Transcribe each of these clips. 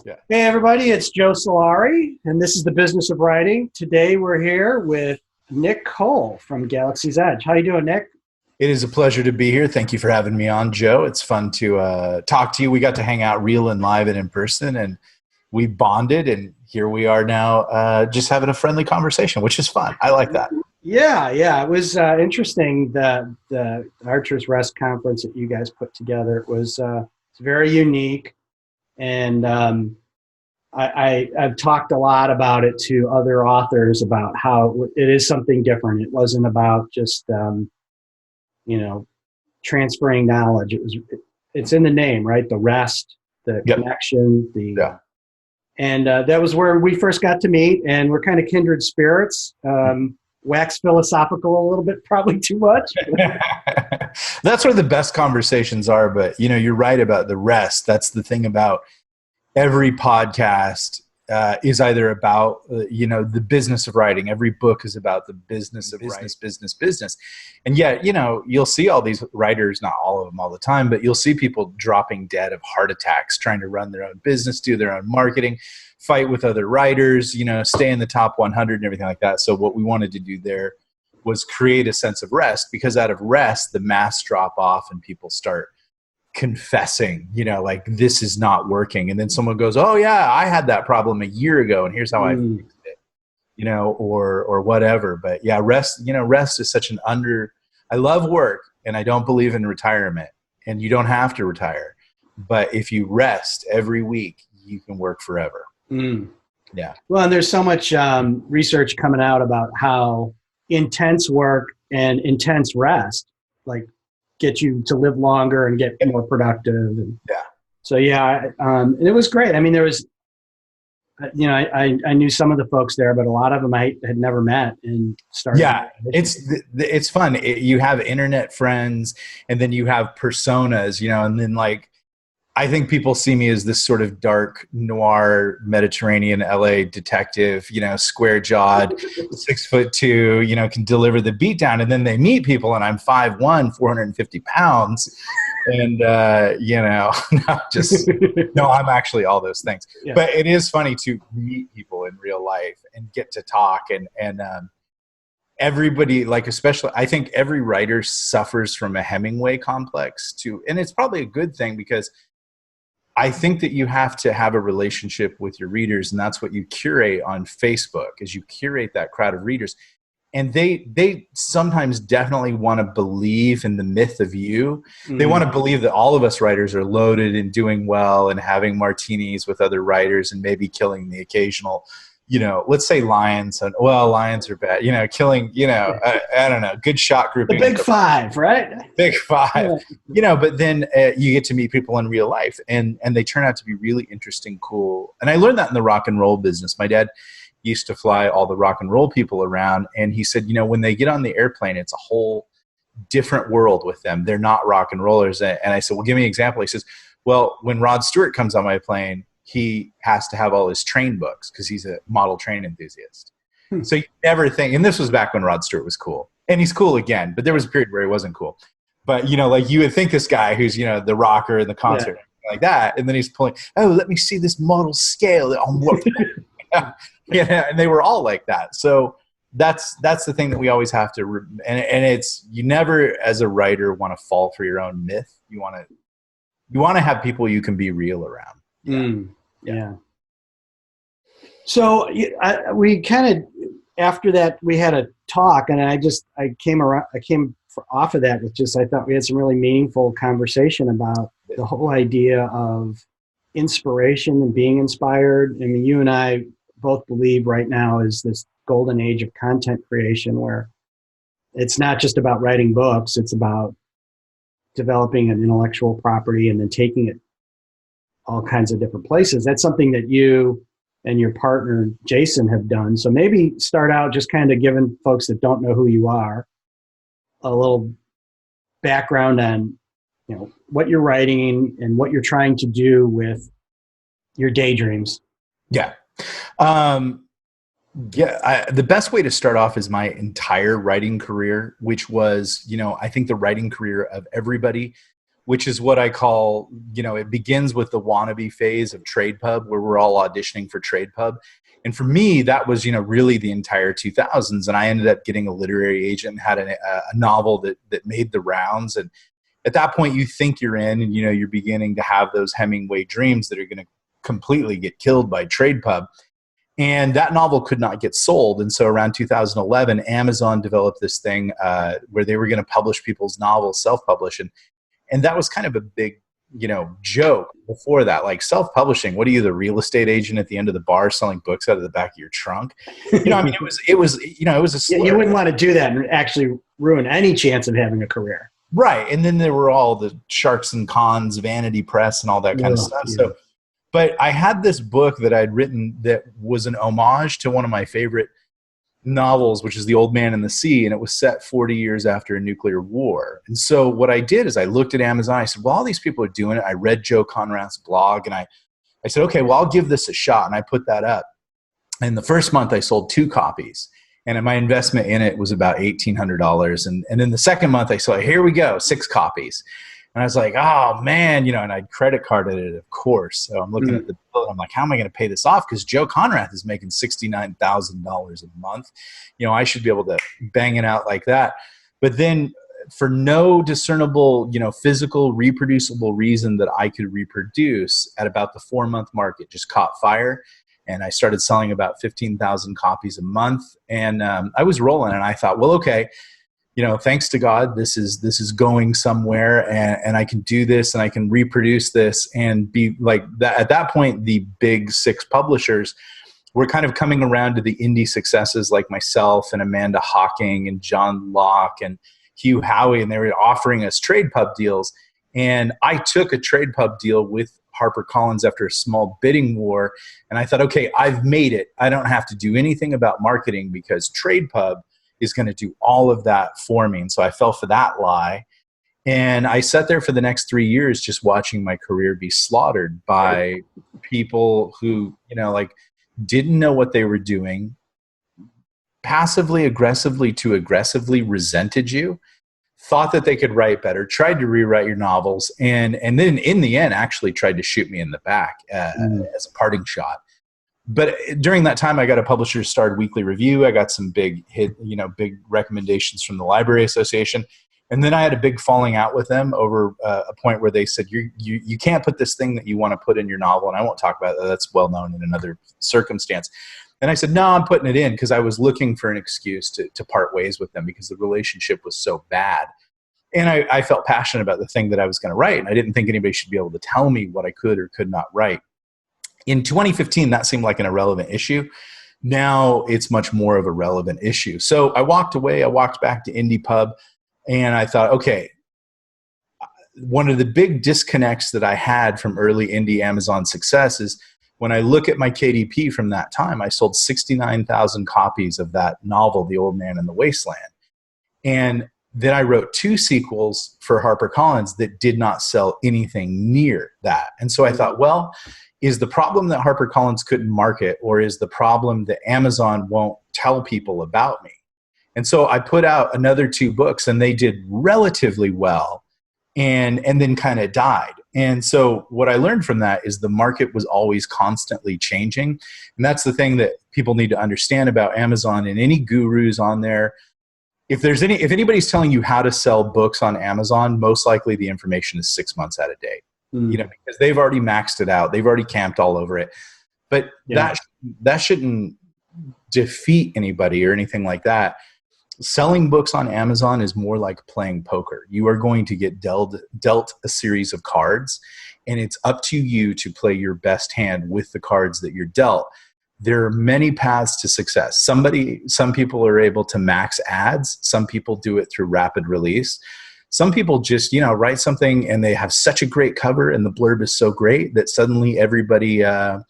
Yeah. Hey everybody, it's Joe Solari, and this is the Business of Writing. Today we're here with Nick Cole from Galaxy's Edge. How you doing, Nick? It is a pleasure to be here. Thank you for having me on, Joe. It's fun to talk to you. We got to hang out real and live and in person, and we bonded, and here we are now just having a friendly conversation, which is fun. I like that. Yeah. It was interesting, the Archer's Rest conference that you guys put together. It was it's very unique, and I've talked a lot about it to other authors about how it is something different. It wasn't about just transferring knowledge. It's in the name, right? The rest, the Yep. connection, Yeah. and that was where we first got to meet, and we're kind of kindred spirits. Wax philosophical a little bit, probably too much. That's where the best conversations are. But, you're right about the rest. That's the thing about every podcast is either about, the business of writing. Every book is about the business of writing, business. And yet, you'll see all these writers, not all of them all the time, but you'll see people dropping dead of heart attacks, trying to run their own business, do their own marketing, fight with other writers, stay in the top 100 and everything like that. So what we wanted to do there was create a sense of rest, because out of rest, the masks drop off and people start confessing, like, this is not working. And then someone goes, oh yeah, I had that problem a year ago and here's how I fixed it, or whatever. But yeah, rest is such I love work and I don't believe in retirement, and you don't have to retire. But if you rest every week, you can work forever. Yeah. Well, and there's so much research coming out about how intense work and intense rest, like, get you to live longer and get more productive. And yeah. So and it was great. I mean, there was, I knew some of the folks there, but a lot of them I had never met and started. Yeah, it's fun. You have internet friends, and then you have personas, and then, like, I think people see me as this sort of dark, noir, Mediterranean LA detective, square jawed, 6'2", can deliver the beatdown. And then they meet people and I'm 5'1", 450 pounds. And, no, I'm actually all those things. Yeah. But it is funny to meet people in real life and get to talk. And everybody, like, especially, I think every writer suffers from a Hemingway complex too. And it's probably a good thing, because I think that you have to have a relationship with your readers, and that's what you curate on Facebook, is you curate that crowd of readers. And they sometimes definitely want to believe in the myth of you. They want to believe that all of us writers are loaded and doing well and having martinis with other writers and maybe killing the occasional, let's say lions. And, well, lions are bad, killing, I don't know, good shot grouping. The big five, right? Big five, but then you get to meet people in real life, and they turn out to be really interesting, cool. And I learned that in the rock and roll business. My dad used to fly all the rock and roll people around, and he said, when they get on the airplane, it's a whole different world with them. They're not rock and rollers. And I said, well, give me an example. He says, well, when Rod Stewart comes on my plane, he has to have all his train books because he's a model train enthusiast. So you never think, and this was back when Rod Stewart was cool, and he's cool again, but there was a period where he wasn't cool. But, like, you would think this guy who's, the rocker in the concert, like that, and then he's pulling, oh, let me see this model scale. And they were all like that. So that's the thing that we always have to, and it's, you never as a writer want to fall for your own myth. You want to have people you can be real around. Yeah. So we kind of, after that, we had a talk, and I came off of that with I thought we had some really meaningful conversation about the whole idea of inspiration and being inspired. I mean, you and I both believe right now is this golden age of content creation, where it's not just about writing books, it's about developing an intellectual property and then taking it all kinds of different places. That's something that you and your partner, Jason, have done. So maybe start out just kind of giving folks that don't know who you are a little background on, what you're writing and what you're trying to do with your daydreams. Yeah. The best way to start off is my entire writing career, which was, I think the writing career of everybody which is what I call, it begins with the wannabe phase of trade pub, where we're all auditioning for trade pub. And for me, that was, really the entire 2000s. And I ended up getting a literary agent and had a novel that made the rounds. And at that point, you think you're in, and, you're beginning to have those Hemingway dreams that are going to completely get killed by trade pub. And that novel could not get sold. And so around 2011, Amazon developed this thing where they were going to publish people's novels, self-publish. And that was kind of a big, joke before that. Like, self-publishing, what are you, the real estate agent at the end of the bar selling books out of the back of your trunk? It was a slur. You wouldn't want to do that and actually ruin any chance of having a career. Right. And then there were all the Sharks and Cons, Vanity Press, and all that kind of stuff. Yeah. So, but I had this book that I'd written that was an homage to one of my favorite novels, which is The Old Man and the Sea, and it was set 40 years after a nuclear war. And so what I did is I looked at Amazon. I said, well, all these people are doing it. I read Joe Conrad's blog, and I said, okay, well, I'll give this a shot. And I put that up. And the first month I sold 2 copies. And my investment in it was about $1,800. And then the second month I saw, here we go, 6 copies. And I was like, oh, man, and I'd credit carded it, of course. So I'm looking at the bill, and I'm like, how am I going to pay this off? Because Joe Conrad is making $69,000 a month. I should be able to bang it out like that. But then for no discernible, physical, reproducible reason that I could reproduce, at about the 4-month mark, it just caught fire. And I started selling about 15,000 copies a month. And I was rolling, and I thought, well, okay, thanks to God, this is going somewhere, and I can do this, and I can reproduce this, and be like that. At that point, the big 6 publishers were kind of coming around to the indie successes like myself and Amanda Hawking and John Locke and Hugh Howey, and they were offering us trade pub deals. And I took a trade pub deal with HarperCollins after a small bidding war, and I thought, okay, I've made it. I don't have to do anything about marketing because trade pub is going to do all of that for me. And so I fell for that lie. And I sat there for the next 3 years just watching my career be slaughtered by people who, didn't know what they were doing, passively aggressively to aggressively resented you, thought that they could write better, tried to rewrite your novels, and then in the end actually tried to shoot me in the back as a parting shot. But during that time, I got a Publishers Starred Weekly Review. I got some big big recommendations from the Library Association. And then I had a big falling out with them over a point where they said, you can't put this thing that you want to put in your novel. And I won't talk about that. That's well known in another circumstance. And I said, no, I'm putting it in, because I was looking for an excuse to part ways with them because the relationship was so bad. And I felt passionate about the thing that I was going to write. And I didn't think anybody should be able to tell me what I could or could not write. In 2015, that seemed like an irrelevant issue. Now it's much more of a relevant issue. So I walked away. I walked back to Indie Pub, and I thought, okay, one of the big disconnects that I had from early indie Amazon success is when I look at my KDP from that time, I sold 69,000 copies of that novel, The Old Man and the Wasteland. And then I wrote 2 sequels for HarperCollins that did not sell anything near that. And so I thought, well, is the problem that HarperCollins couldn't market, or is the problem that Amazon won't tell people about me? And so I put out another 2 books, and they did relatively well, and then kind of died. And so what I learned from that is the market was always constantly changing. And that's the thing that people need to understand about Amazon, and any gurus on there. If anybody's telling you how to sell books on Amazon, most likely the information is 6 months out of date. Because they've already maxed it out. They've already camped all over it. But that shouldn't defeat anybody or anything like that. Selling books on Amazon is more like playing poker. You are going to get dealt a series of cards, and it's up to you to play your best hand with the cards that you're dealt. There are many paths to success. Some people are able to max ads. Some people do it through rapid release. Some people just, write something and they have such a great cover and the blurb is so great that suddenly everybody, I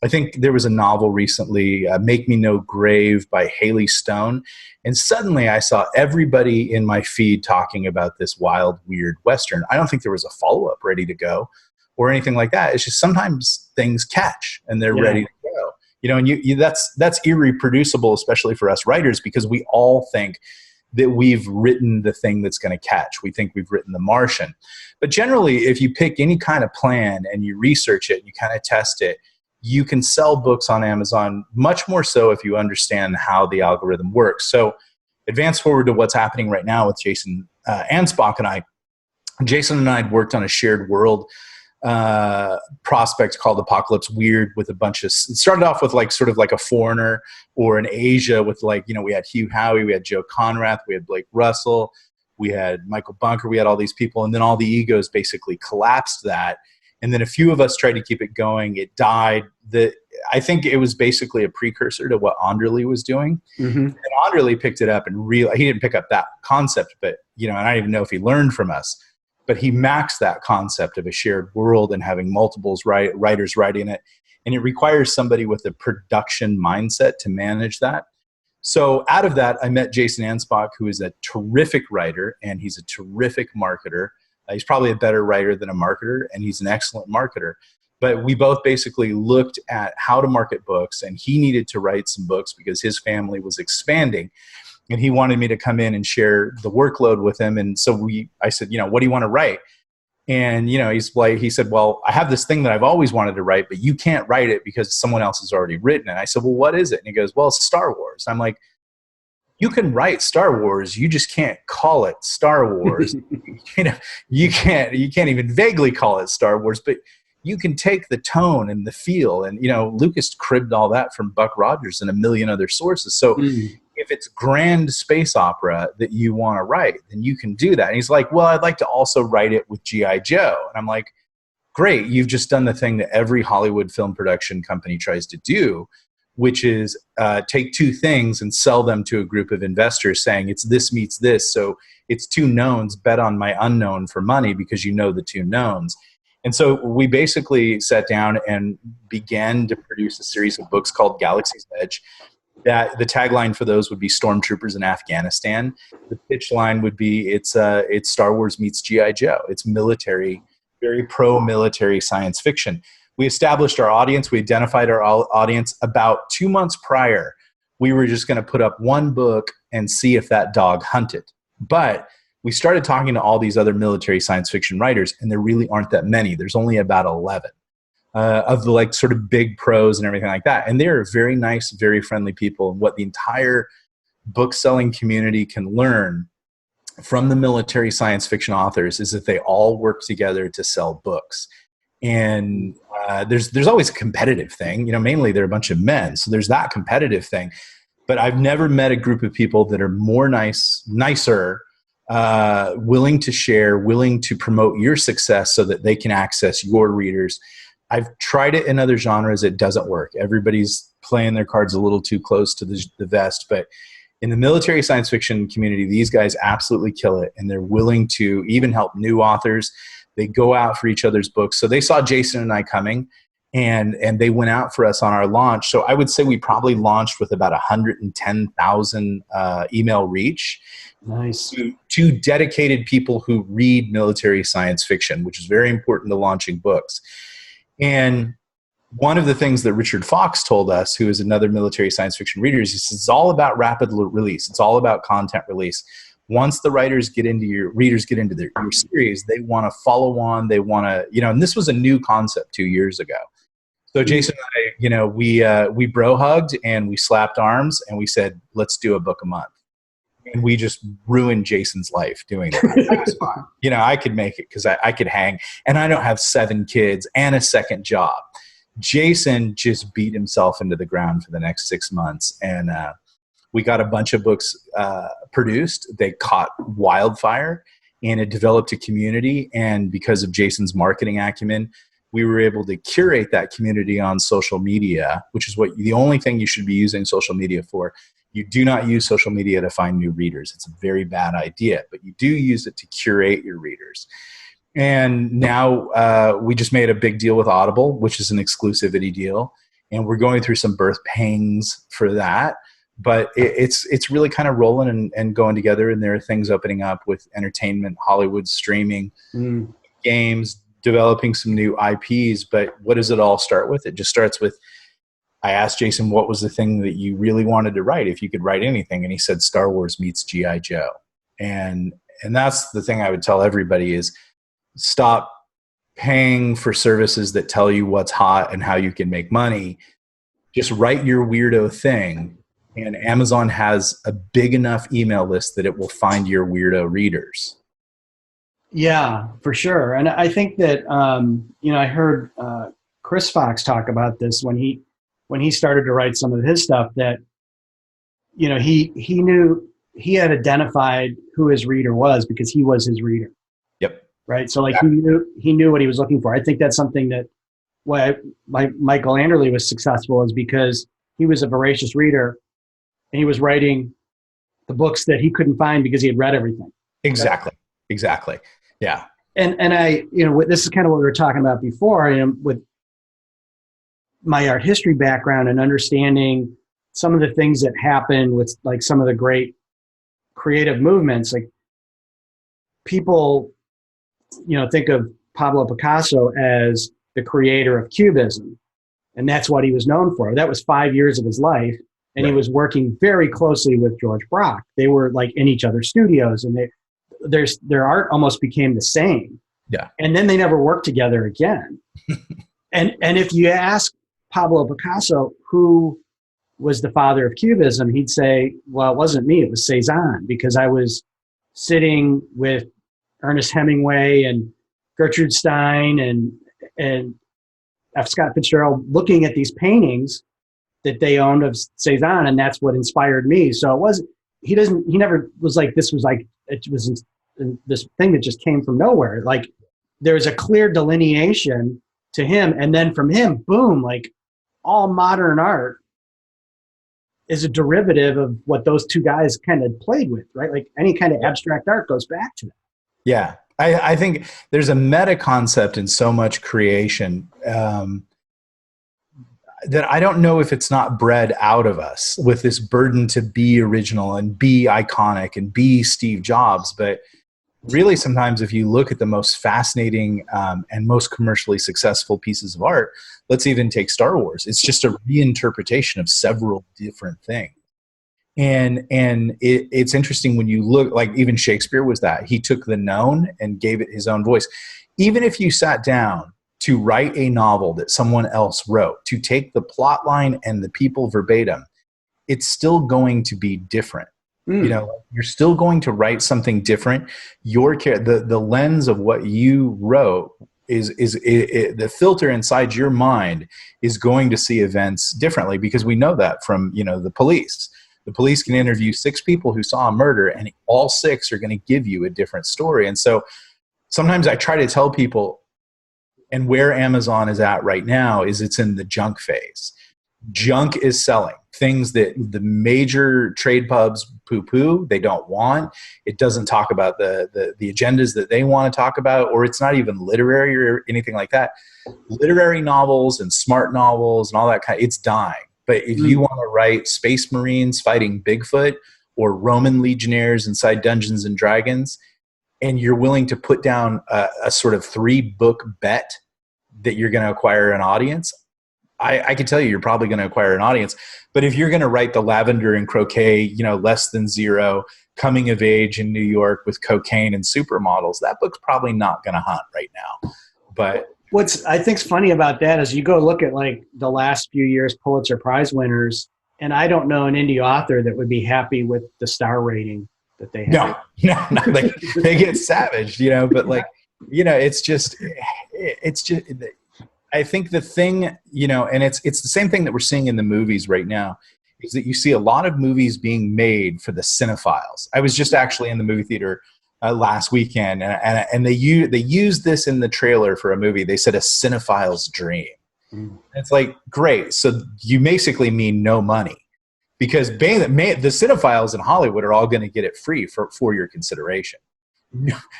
think there was a novel recently, Make Me No Grave by Haley Stone. And suddenly I saw everybody in my feed talking about this wild, weird Western. I don't think there was a follow-up ready to go or anything like that. It's just sometimes things catch and they're ready to go. And that's irreproducible, especially for us writers, because we all think that we've written the thing that's going to catch. We think we've written The Martian. But generally, if you pick any kind of plan and you research it and you kind of test it, you can sell books on Amazon, much more so if you understand how the algorithm works. So advance forward to what's happening right now with Jason Ansbach and I. Jason and I had worked on a shared world prospect called Apocalypse Weird with a bunch of, it started off with like sort of like a Foreigner or an Asia with like, you know, we had Hugh Howey, we had Joe Conrath, we had Blake Russell, we had Michael Bunker, we had all these people, and then all the egos basically collapsed that. And then a few of us tried to keep it going. It died. I think it was basically a precursor to what Anderle was doing. Mm-hmm. And Anderle picked it up and he didn't pick up that concept, but, you know, and I don't even know if he learned from us. But he maxed that concept of a shared world and having multiples writers writing it. And it requires somebody with a production mindset to manage that. So out of that, I met Jason Ansbach, who is a terrific writer, and he's a terrific marketer. He's probably a better writer than a marketer, and he's an excellent marketer. But we both basically looked at how to market books, and he needed to write some books because his family was expanding. And he wanted me to come in and share the workload with him. And so I said, you know, what do you want to write? And, you know, he said, well, I have this thing that I've always wanted to write, but you can't write it because someone else has already written it. And I said, well, what is it? And he goes, well, it's Star Wars. I'm like, you can write Star Wars. You just can't call it Star Wars. You know, you can't even vaguely call it Star Wars, but you can take the tone and the feel. And, you know, Lucas cribbed all that from Buck Rogers and a million other sources. So if it's grand space opera that you want to write, then you can do that. And he's like, well, I'd like to also write it with G.I. Joe. And I'm like, great. You've just done the thing that every Hollywood film production company tries to do, which is take two things and sell them to a group of investors saying it's this meets this. So it's two knowns, bet on my unknown for money because you know the two knowns. And so we basically sat down and began to produce a series of books called Galaxy's Edge. That the tagline for those would be Stormtroopers in Afghanistan. The pitch line would be it's Star Wars meets G.I. Joe. It's military, very pro-military science fiction. We established our audience. We identified our audience about 2 months prior. We were just going to put up one book and see if that dog hunted. But we started talking to all these other military science fiction writers, and there really aren't that many. There's only about 11. Of the like sort of big pros and everything like that. And they're very nice, very friendly people. And what the entire book selling community can learn from the military science fiction authors is that they all work together to sell books. And there's always a competitive thing. You know, mainly they're a bunch of men. So there's that competitive thing. But I've never met a group of people that are more nicer, willing to share, willing to promote your success so that they can access your readers. I've tried it in other genres. It doesn't work. Everybody's playing their cards a little too close to the vest. But in the military science fiction community, these guys absolutely kill it. And they're willing to even help new authors. They go out for each other's books. So they saw Jason and I coming, and they went out for us on our launch. So I would say we probably launched with about 110,000 email reach. Nice. To dedicated people who read military science fiction, which is very important to launching books. And one of the things that Richard Fox told us, who is another military science fiction reader, is it's all about rapid release. It's all about content release. Once the readers get into your series, they want to follow on. They want to, you know, and this was a new concept 2 years ago. So Jason and I, you know, we bro hugged and we slapped arms and we said, let's do a book a month. And we just ruined Jason's life doing that. It was fine. You know, I could make it because I could hang. And I don't have 7 kids and a second job. Jason just beat himself into the ground for the next 6 months. And we got a bunch of books produced. They caught wildfire. And it developed a community. And because of Jason's marketing acumen, we were able to curate that community on social media, which is the only thing you should be using social media for. You do not use social media to find new readers. It's a very bad idea, but you do use it to curate your readers. And now we just made a big deal with Audible, which is an exclusivity deal. And we're going through some birth pangs for that. But it's really kind of rolling and going together. And there are things opening up with entertainment, Hollywood, streaming, games, developing some new IPs. But what does it all start with? It just starts with I asked Jason, what was the thing that you really wanted to write if you could write anything? And he said, Star Wars meets G.I. Joe. And that's the thing I would tell everybody is stop paying for services that tell you what's hot and how you can make money. Just write your weirdo thing. And Amazon has a big enough email list that it will find your weirdo readers. Yeah, for sure. And I think that, I heard Chris Fox talk about this when he started to write some of his stuff, that, he knew he had identified who his reader was because he was his reader. Yep. Right. So like he knew what he was looking for. I think that's something that why Michael Anderle was successful is because he was a voracious reader and he was writing the books that he couldn't find because he had read everything. Exactly. Yeah. And I, this is kind of what we were talking about before, with my art history background and understanding some of the things that happen with like some of the great creative movements, like people, think of Pablo Picasso as the creator of Cubism. And that's what he was known for. That was 5 years of his life. And He was working very closely with George Braque. They were like in each other's studios, and their art almost became the same. Yeah. And then they never worked together again. and if you ask Pablo Picasso who was the father of Cubism, he'd say, well, it wasn't me, it was Cezanne, because I was sitting with Ernest Hemingway and Gertrude Stein and F. Scott Fitzgerald looking at these paintings that they owned of Cezanne, and that's what inspired me. So he never was like, this was like, it was this thing that just came from nowhere. Like there's a clear delineation to him, and then from him, boom, like all modern art is a derivative of what those two guys kind of played with, right? Like any kind of abstract art goes back to that. Yeah. I think there's a meta concept in so much creation that I don't know if it's not bred out of us with this burden to be original and be iconic and be Steve Jobs. But really, sometimes if you look at the most fascinating and most commercially successful pieces of art, let's even take Star Wars. It's just a reinterpretation of several different things. And it's interesting when you look, like even Shakespeare was that. He took the known and gave it his own voice. Even if you sat down to write a novel that someone else wrote, to take the plot line and the people verbatim, it's still going to be different. You're still going to write something different. The lens of what you wrote is the filter inside your mind is going to see events differently, because we know that from the police. The police can interview 6 people who saw a murder, and all 6 are going to give you a different story. And so sometimes I try to tell people, and where Amazon is at right now is it's in the junk phase. Junk is selling things that the major trade pubs poo-poo, they don't want. It doesn't talk about the agendas that they want to talk about, or it's not even literary or anything like that. Literary novels and smart novels and all that it's dying. But if you want to write Space Marines fighting Bigfoot or Roman legionnaires inside Dungeons and Dragons, and you're willing to put down a sort of 3-book bet that you're going to acquire an audience, I can tell you, you're probably going to acquire an audience. But if you're going to write the Lavender and Croquet, less than zero, coming of age in New York with cocaine and supermodels, that book's probably not going to hunt right now. But what's I think's funny about that is you go look at like the last few years Pulitzer Prize winners, and I don't know an indie author that would be happy with the star rating that they have. No, they get savaged, but it's just I think the thing, and it's the same thing that we're seeing in the movies right now, is that you see a lot of movies being made for the cinephiles. I was just actually in the movie theater last weekend, and they used this in the trailer for a movie. They said a cinephile's dream. It's like, great. So you basically mean no money, because the cinephiles in Hollywood are all going to get it free for your consideration.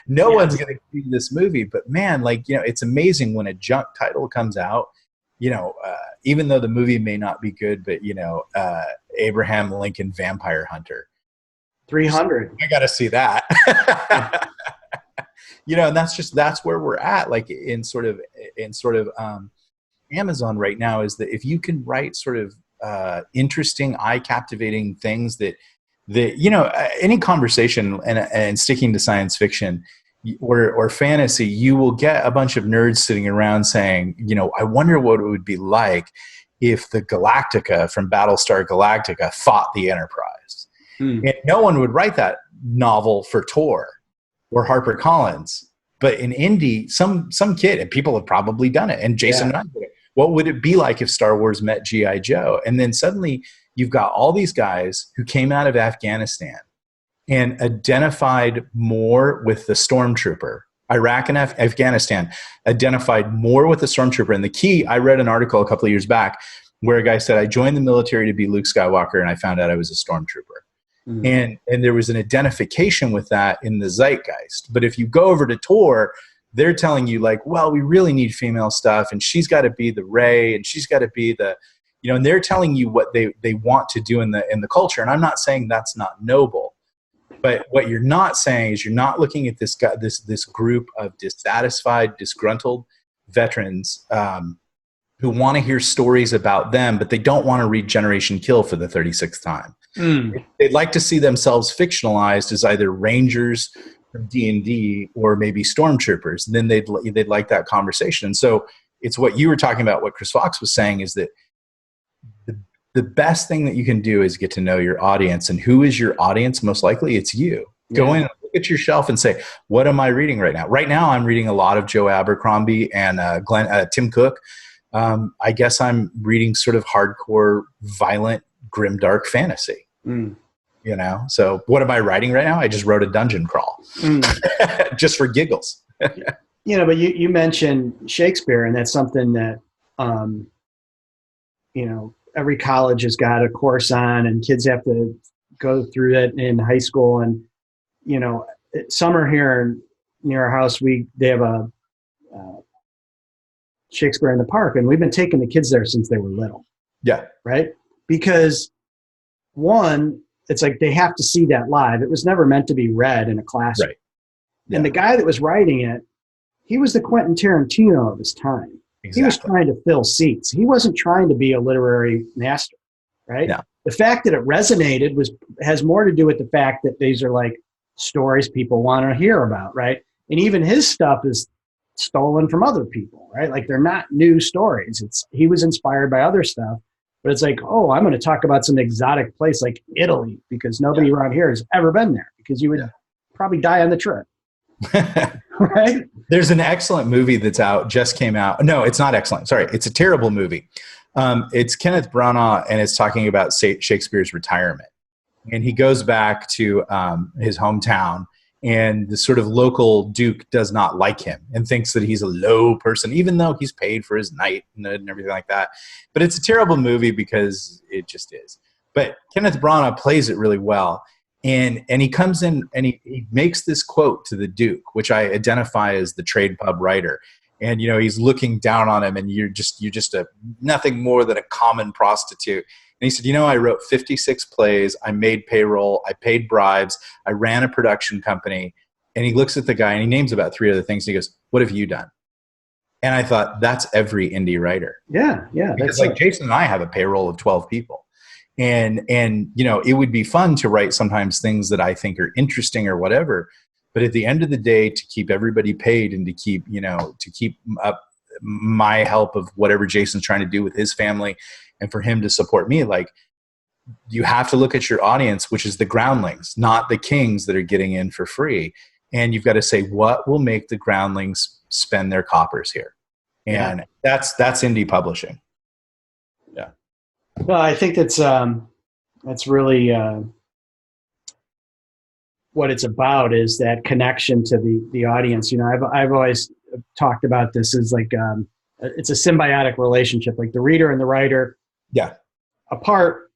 No one's going to see this movie, but man, it's amazing when a junk title comes out, even though the movie may not be good, but Abraham Lincoln Vampire Hunter 300. I got to see that. And that's where we're at, like in sort of Amazon right now is that if you can write sort of interesting, eye-captivating things that any conversation and sticking to science fiction or fantasy, you will get a bunch of nerds sitting around saying, I wonder what it would be like if the Galactica from Battlestar Galactica fought the Enterprise. And no one would write that novel for Tor or HarperCollins. But in indie, some kid, and people have probably done it, and Jason and I did it. What would it be like if Star Wars met G.I. Joe? And then suddenly you've got all these guys who came out of Afghanistan and identified more with the stormtrooper. Iraq and Afghanistan identified more with the stormtrooper. And the key, I read an article a couple of years back where a guy said, I joined the military to be Luke Skywalker, and I found out I was a stormtrooper. And there was an identification with that in the zeitgeist. But if you go over to Tor, they're telling you like, well, we really need female stuff, and she's got to be the Rey, and she's got to be the, and they're telling you what they want to do in the culture. And I'm not saying that's not noble, but what you're not saying is you're not looking at this guy, this group of dissatisfied, disgruntled veterans who want to hear stories about them, but they don't want to read Generation Kill for the 36th time. They'd like to see themselves fictionalized as either Rangers from D&D or maybe stormtroopers. Then they'd like that conversation. And so it's what you were talking about, what Chris Fox was saying, is that the best thing that you can do is get to know your audience. And who is your audience? Most likely it's you. Go in, look at your shelf and say, what am I reading right now? Right now I'm reading a lot of Joe Abercrombie and Tim Cook. I guess I'm reading sort of hardcore, violent, grimdark fantasy. So what am I writing right now? I just wrote a dungeon crawl just for giggles. But you mentioned Shakespeare, and that's something that every college has got a course on, and kids have to go through that in high school. And summer here near our house, they have a Shakespeare in the Park, and we've been taking the kids there since they were little. Yeah. Right? Because one, it's like they have to see that live. It was never meant to be read in a classroom. Right. Yeah. And the guy that was writing it, he was the Quentin Tarantino of his time. Exactly. He was trying to fill seats. He wasn't trying to be a literary master, right? No. The fact that it resonated has more to do with the fact that these are like stories people want to hear about, right? And even his stuff is stolen from other people, right? Like they're not new stories. He was inspired by other stuff, but it's like, oh, I'm going to talk about some exotic place like Italy because nobody around here has ever been there, because you would probably die on the trip. Right? There's an excellent movie that's out, just came out. No, it's not excellent. Sorry. It's a terrible movie. It's Kenneth Branagh, and it's talking about Shakespeare's retirement. And he goes back to his hometown, and the sort of local duke does not like him and thinks that he's a low person, even though he's paid for his night and everything like that. But it's a terrible movie because it just is. But Kenneth Branagh plays it really well. And he comes in and he makes this quote to the Duke, which I identify as the trade pub writer. And, he's looking down on him, and you're just nothing more than a common prostitute. And he said, I wrote 56 plays. I made payroll. I paid bribes. I ran a production company. And he looks at the guy and he names about 3 other things. And he goes, what have you done? And I thought, that's every indie writer. Yeah. Because like Jason and I have a payroll of 12 people. And it would be fun to write sometimes things that I think are interesting or whatever. But at the end of the day, to keep everybody paid and to keep up my help of whatever Jason's trying to do with his family, and for him to support me, like, you have to look at your audience, which is the groundlings, not the kings that are getting in for free. And you've got to say, what will make the groundlings spend their coppers here? And that's indie publishing. Yeah. Well, I think that's really what it's about, is that connection to the audience. I've always talked about this as like it's a symbiotic relationship. Like the reader and the writer, apart,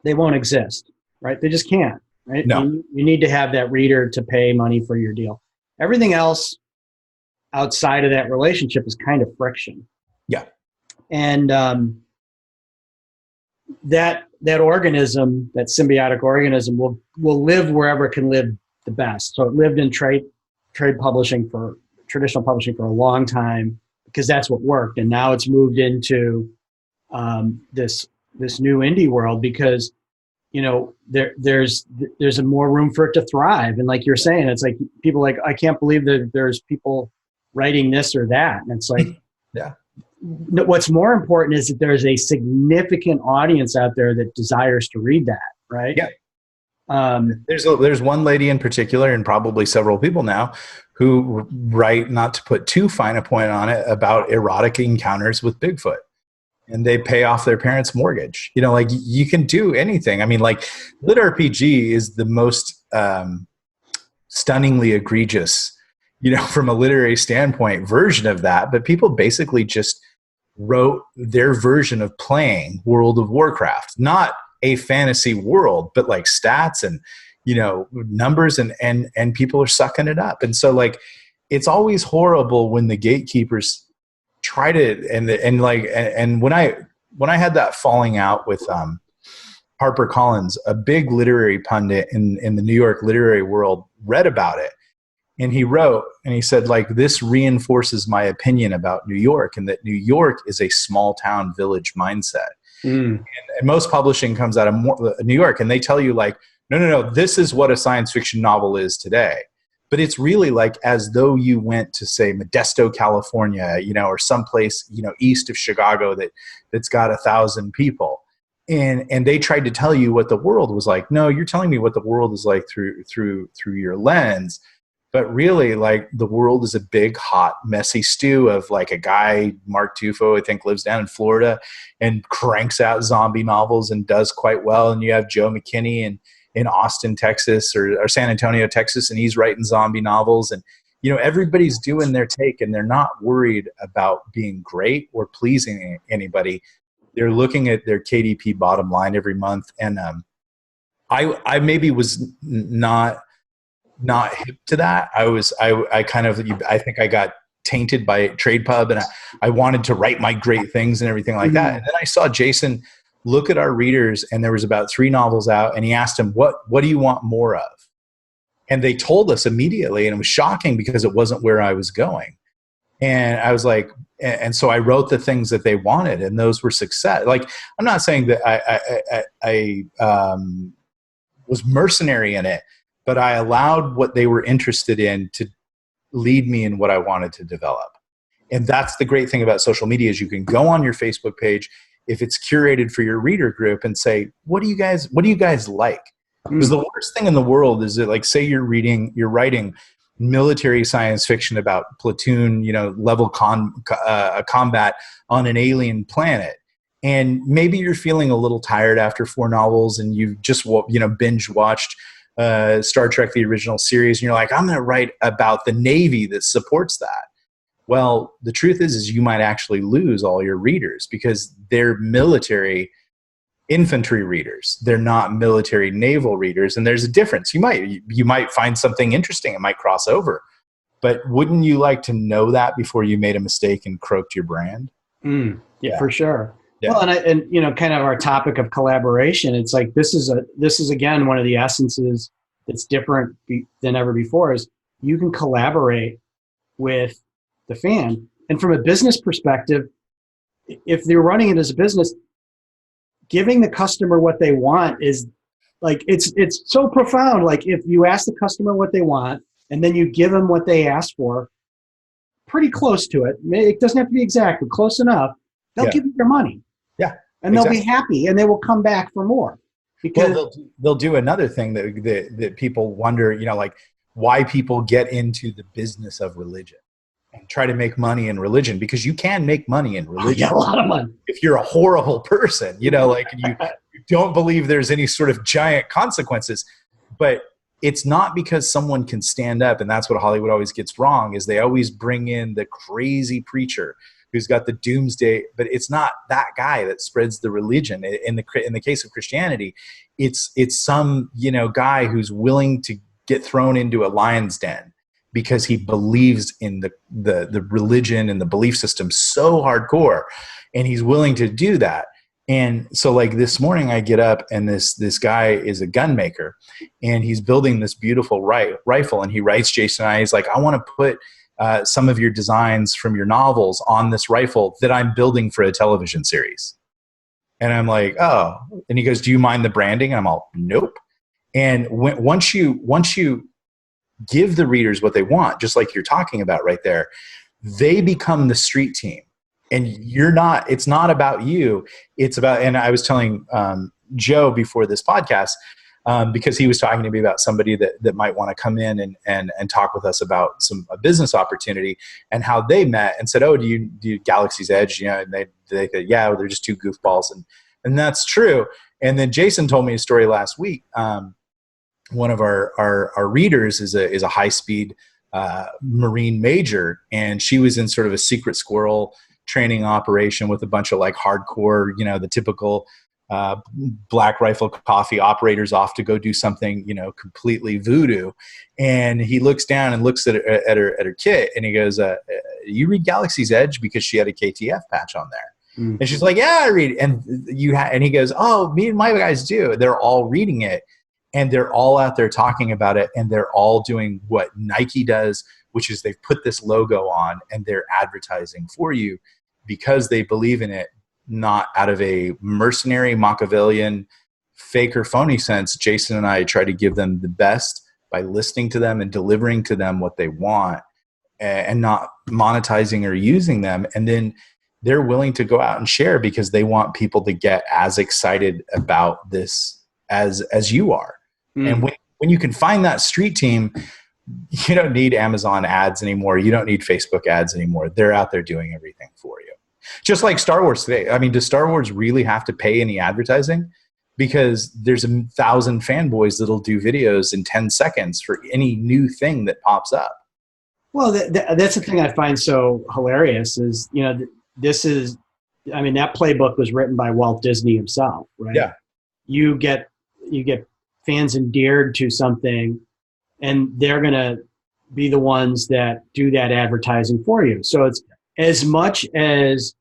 they won't exist, right? They just can't, right? No. You need to have that reader to pay money for your deal. Everything else outside of that relationship is kind of friction. Yeah. And that organism, that symbiotic organism, will live wherever it can live the best. So it lived in trade publishing, for traditional publishing, for a long time. because that's what worked. And now it's moved into this new indie world because, there's a more room for it to thrive. And like you're saying, it's like people like, I can't believe that there's people writing this or that. And it's like, yeah. What's more important is that there's a significant audience out there that desires to read that. Right. Yeah. There's one lady in particular, and probably several people now, who write, not to put too fine a point on it, about erotic encounters with Bigfoot. And they pay off their parents' mortgage. Like you can do anything. I mean, like Lit RPG is the most stunningly egregious, from a literary standpoint version of that. But people basically just wrote their version of playing World of Warcraft, not a fantasy world, but like stats and, numbers and people are sucking it up. And so like, it's always horrible when the gatekeepers try to, and when I had that falling out with Harper Collins, a big literary pundit in the New York literary world, read about it. And he wrote, and he said, like, this reinforces my opinion about New York, and that New York is a small town village mindset. And most publishing comes out of New York, and they tell you like, no, this is what a science fiction novel is today. But it's really like as though you went to, say, Modesto, California, or someplace, east of Chicago that's got 1,000 people. And they tried to tell you what the world was like. No, you're telling me what the world is like through your lens. But really, like, the world is a big, hot, messy stew of like a guy, Mark Tufo, I think, lives down in Florida and cranks out zombie novels and does quite well. And you have Joe McKinney in Austin, Texas, or San Antonio, Texas, and he's writing zombie novels. And, everybody's doing their take, and they're not worried about being great or pleasing anybody. They're looking at their KDP bottom line every month. And I maybe was not hip to that. I think I got tainted by Trade Pub, and I wanted to write my great things and everything like that. And then I saw Jason look at our readers, and there was about 3 novels out, and he asked them, what do you want more of? And they told us immediately, and it was shocking because it wasn't where I was going. And I was like, and so I wrote the things that they wanted, and those were success. Like, I'm not saying that I was mercenary in it, but I allowed what they were interested in to lead me in what I wanted to develop. And that's the great thing about social media, is you can go on your Facebook page, if it's curated for your reader group, and say, what do you guys like? Because the worst thing in the world is that, like, say you're writing military science fiction about platoon, level combat on an alien planet. And maybe you're feeling a little tired after 4 novels, and you've just, binge watched Star Trek, the original series, and you're like, I'm going to write about the Navy that supports that. Well, the truth is you might actually lose all your readers because they're military infantry readers. They're not military naval readers. And there's a difference. You might find something interesting. It might cross over. But wouldn't you like to know that before you made a mistake and croaked your brand? Yeah, for sure. Yeah. Well, and kind of our topic of collaboration, it's like, this is again, one of the essences that's different than ever before, is you can collaborate with the fan. And from a business perspective, if they're running it as a business, giving the customer what they want is like, it's so profound. Like, if you ask the customer what they want and then you give them what they asked for, pretty close to it. It doesn't have to be exact, but close enough. They'll give you their money. Yeah. And they'll be happy, and they will come back for more. Because they'll do another thing that people wonder, like, why people get into the business of religion and try to make money in religion, because you can make money in religion. A lot of money. If you're a horrible person, like, you don't believe there's any sort of giant consequences. But it's not because someone can stand up, and that's what Hollywood always gets wrong, is they always bring in the crazy preacher who's got the doomsday, but it's not that guy that spreads the religion. In the case of Christianity, it's some, guy who's willing to get thrown into a lion's den because he believes in the religion and the belief system so hardcore, and he's willing to do that. And so, like, this morning I get up, and this guy is a gun maker, and he's building this beautiful rifle, and he writes Jason and I, he's like, I want to put some of your designs from your novels on this rifle that I'm building for a television series. And I'm like, oh. And he goes, do you mind the branding? And I'm all, nope. And once you give the readers what they want, just like you're talking about right there, they become the street team. And it's not about you. It's about, and I was telling Joe before this podcast, because he was talking to me about somebody that might want to come in and talk with us about a business opportunity, and how they met and said, oh, do you Galaxy's Edge? And they said, yeah, they're just two goofballs. And that's true. And then Jason told me a story last week. One of our readers is a high speed Marine major, and she was in sort of a secret squirrel training operation with a bunch of like hardcore, the typical Black Rifle Coffee operators off to go do something, completely voodoo. And he looks down and looks at her kit, and he goes, you read Galaxy's Edge? Because she had a KTF patch on there. Mm-hmm. And she's like, yeah, I read it. And he goes, oh, me and my guys do. They're all reading it, and they're all out there talking about it, and they're all doing what Nike does, which is they've put this logo on and they're advertising for you because they believe in it, not out of a mercenary, Machiavellian, fake or phony sense. Jason and I try to give them the best by listening to them and delivering to them what they want, and not monetizing or using them. And then they're willing to go out and share because they want people to get as excited about this as you are. Mm. And when you can find that street team, you don't need Amazon ads anymore. You don't need Facebook ads anymore. They're out there doing everything for you. Just like Star Wars today. I mean, does Star Wars really have to pay any advertising? Because there's 1,000 fanboys that'll do videos in 10 seconds for any new thing that pops up. Well, that's the thing I find so hilarious is, that playbook was written by Walt Disney himself, right? Yeah. You get fans endeared to something, and they're going to be the ones that do that advertising for you. So it's as much as,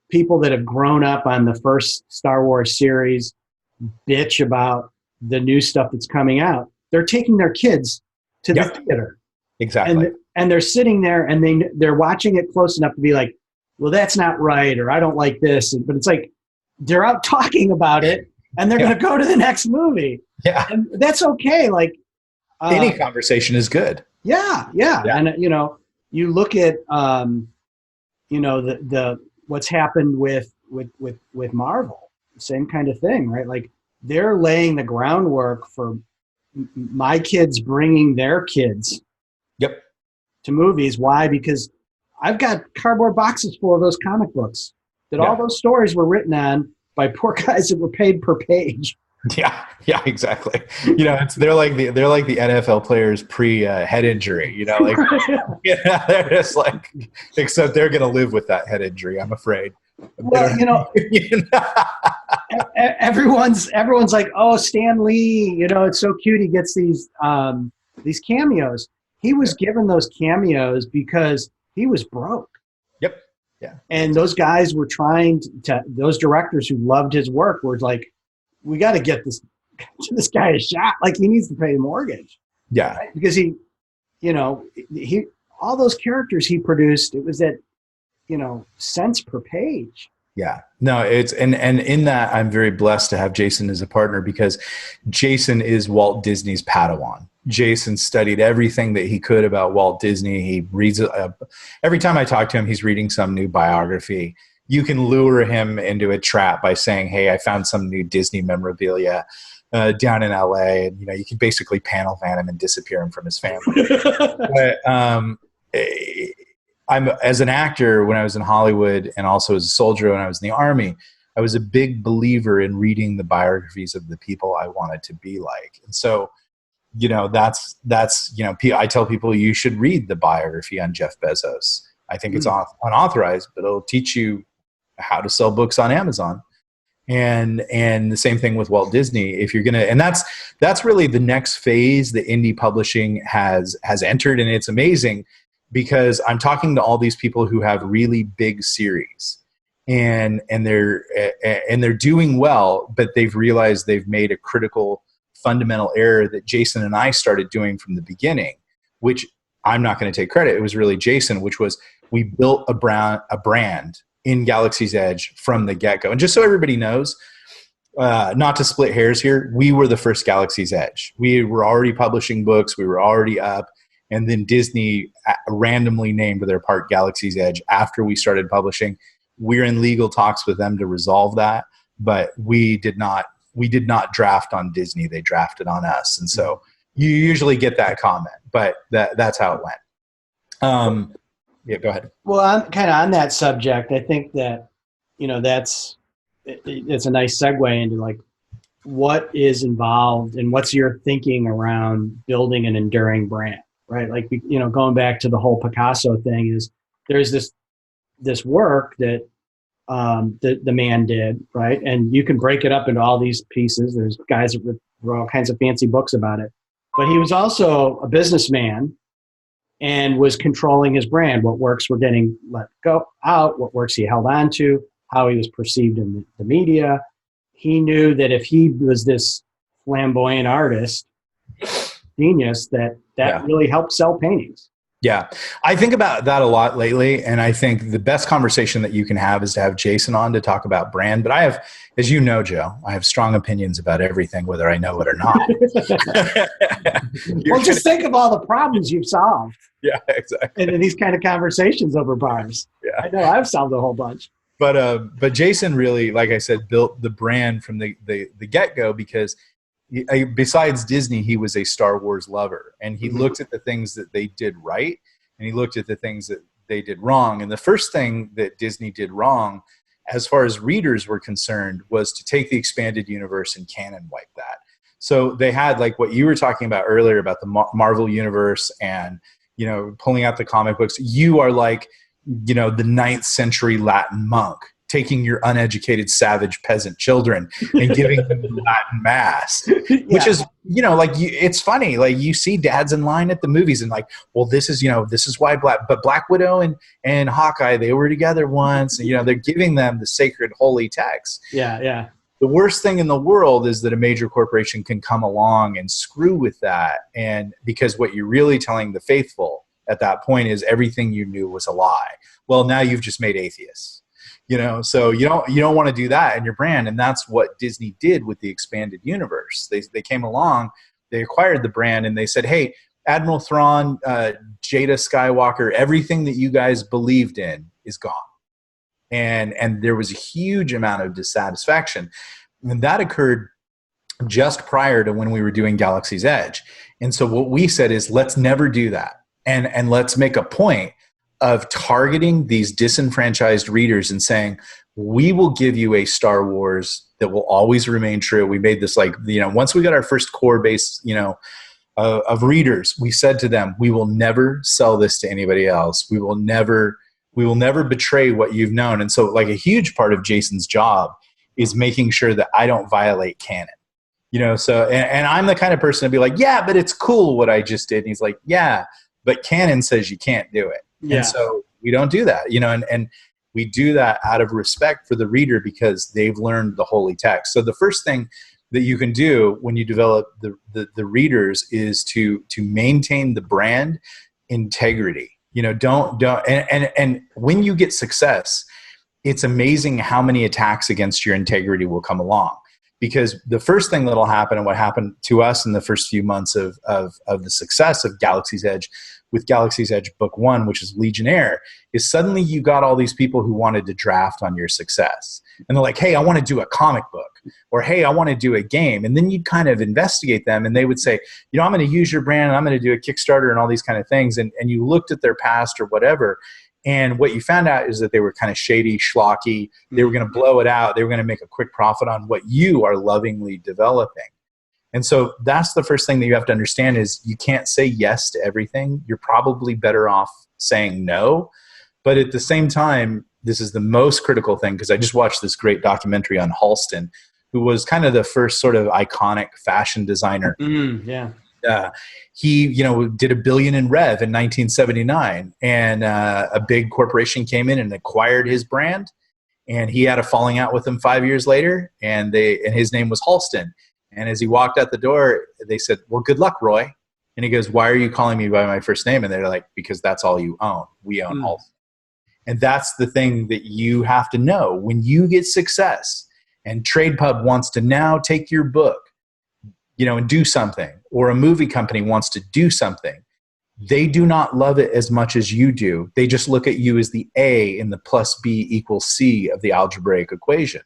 people that have grown up on the first Star Wars series bitch about the new stuff that's coming out, they're taking their kids to the theater. Exactly. And they're sitting there and they're watching it close enough to be like, well, that's not right, or I don't like this. But it's like, they're out talking about it, and they're going to go to the next movie. Yeah. And that's okay. Like, any conversation is good. Yeah. And, you look at, the what's happened with Marvel, same kind of thing, right? Like, they're laying the groundwork for my kids bringing their kids to movies. Why? Because I've got cardboard boxes full of those comic books that all those stories were written on by poor guys that were paid per page. Yeah, exactly. They're like the NFL players pre head injury. They're just like, except they're going to live with that head injury, I'm afraid. Well, everyone's like, oh, Stan Lee, it's so cute. He gets these cameos. He was given those cameos because he was broke. Yep. Yeah. And those guys were those directors who loved his work were like, we got to get this guy a shot. Like, he needs to pay the mortgage. Yeah. Right? Because he all those characters he produced, it was at, cents per page. Yeah. No, and in that, I'm very blessed to have Jason as a partner, because Jason is Walt Disney's Padawan. Jason studied everything that he could about Walt Disney. He reads every time I talk to him, he's reading some new biography. You can lure him into a trap by saying, hey, I found some new Disney memorabilia down in LA. And, you can basically panel van him and disappear him from his family. But I'm, as an actor, when I was in Hollywood, and also as a soldier when I was in the Army, I was a big believer in reading the biographies of the people I wanted to be like. And so, that's I tell people you should read the biography on Jeff Bezos. I think it's unauthorized, but it'll teach you how to sell books on Amazon. And the same thing with Walt Disney. If you're gonna, and that's really the next phase that indie publishing has entered, and it's amazing because I'm talking to all these people who have really big series, and they're doing well, but they've realized they've made a critical fundamental error that Jason and I started doing from the beginning, which I'm not going to take credit. It was really Jason, which was we built a brand in Galaxy's Edge from the get-go. And just so everybody knows, not to split hairs here, we were the first Galaxy's Edge. We were already publishing books. We were already up. And then Disney randomly named their park Galaxy's Edge after we started publishing. We're in legal talks with them to resolve that, but we did not draft on Disney. They drafted on us. And so you usually get that comment, but that's how it went. Yeah, go ahead. Well, I'm kind of on that subject. I think that, it's a nice segue into like what is involved and what's your thinking around building an enduring brand, right? Like, going back to the whole Picasso thing is there's this work that the man did, right? And you can break it up into all these pieces. There's guys that wrote all kinds of fancy books about it. But he was also a businessman and was controlling his brand. What works were getting let go out, what works he held on to, how he was perceived in the media. He knew that if he was this flamboyant artist, genius, that really helped sell paintings. Yeah. I think about that a lot lately. And I think the best conversation that you can have is to have Jason on to talk about brand. But I have, as you know, Joe, I have strong opinions about everything, whether I know it or not. Well, just think of all the problems you've solved. Yeah, exactly. And in these kind of conversations over bars. Yeah. I know I've solved a whole bunch. But Jason really, like I said, built the brand from the get-go because besides Disney, he was a Star Wars lover. And he looked at the things that they did right, and he looked at the things that they did wrong. And the first thing that Disney did wrong, as far as readers were concerned, was to take the expanded universe and canon wipe that. So they had, like what you were talking about earlier about the Marvel universe and, pulling out the comic books. You are like, the 9th century Latin monk taking your uneducated savage peasant children and giving them the Latin mass, which is, it's funny. Like you see dads in line at the movies and like, well, this is why Black Widow and Hawkeye, they were together once, and, they're giving them the sacred holy text. Yeah. Yeah. The worst thing in the world is that a major corporation can come along and screw with that. And because what you're really telling the faithful at that point is everything you knew was a lie. Well, now you've just made atheists, so you don't want to do that in your brand. And that's what Disney did with the expanded universe. They came along, they acquired the brand, and they said, hey, Admiral Thrawn, Jada Skywalker, everything that you guys believed in is gone. And there was a huge amount of dissatisfaction. And that occurred just prior to when we were doing Galaxy's Edge. And so what we said is, let's never do that. And let's make a point of targeting these disenfranchised readers and saying, we will give you a Star Wars that will always remain true. We made this once we got our first core base, of readers, we said to them, we will never sell this to anybody else. We will never betray what you've known. And so like a huge part of Jason's job is making sure that I don't violate canon. So, and I'm the kind of person to be like, yeah, but it's cool what I just did. And he's like, yeah, but canon says you can't do it. Yeah. And so we don't do that, and we do that out of respect for the reader because they've learned the holy text. So the first thing that you can do when you develop the readers is to maintain the brand integrity. Don't and when you get success, it's amazing how many attacks against your integrity will come along. Because the first thing that'll happen, and what happened to us in the first few months of the success of Galaxy's Edge, with Galaxy's Edge Book 1, which is Legionnaire, is suddenly you got all these people who wanted to draft on your success. And they're like, hey, I want to do a comic book, or hey, I want to do a game. And then you'd kind of investigate them, and they would say, I'm going to use your brand, and I'm going to do a Kickstarter and all these kind of things. And you looked at their past or whatever, and what you found out is that they were kind of shady, schlocky. They were going to blow it out. They were going to make a quick profit on what you are lovingly developing. And so that's the first thing that you have to understand is you can't say yes to everything. You're probably better off saying no. But at the same time, this is the most critical thing, because I just watched this great documentary on Halston, who was kind of the first sort of iconic fashion designer. He, did $1 billion in rev in 1979, and a big corporation came in and acquired his brand, and he had a falling out with them 5 years later, and his name was Halston. And as he walked out the door, they said, well, good luck, Roy. And he goes, why are you calling me by my first name? And they're like, because that's all you own. We own all. And that's the thing that you have to know. When you get success and TradePub wants to now take your book, and do something, or a movie company wants to do something, they do not love it as much as you do. They just look at you as the A in the plus B equals C of the algebraic equation.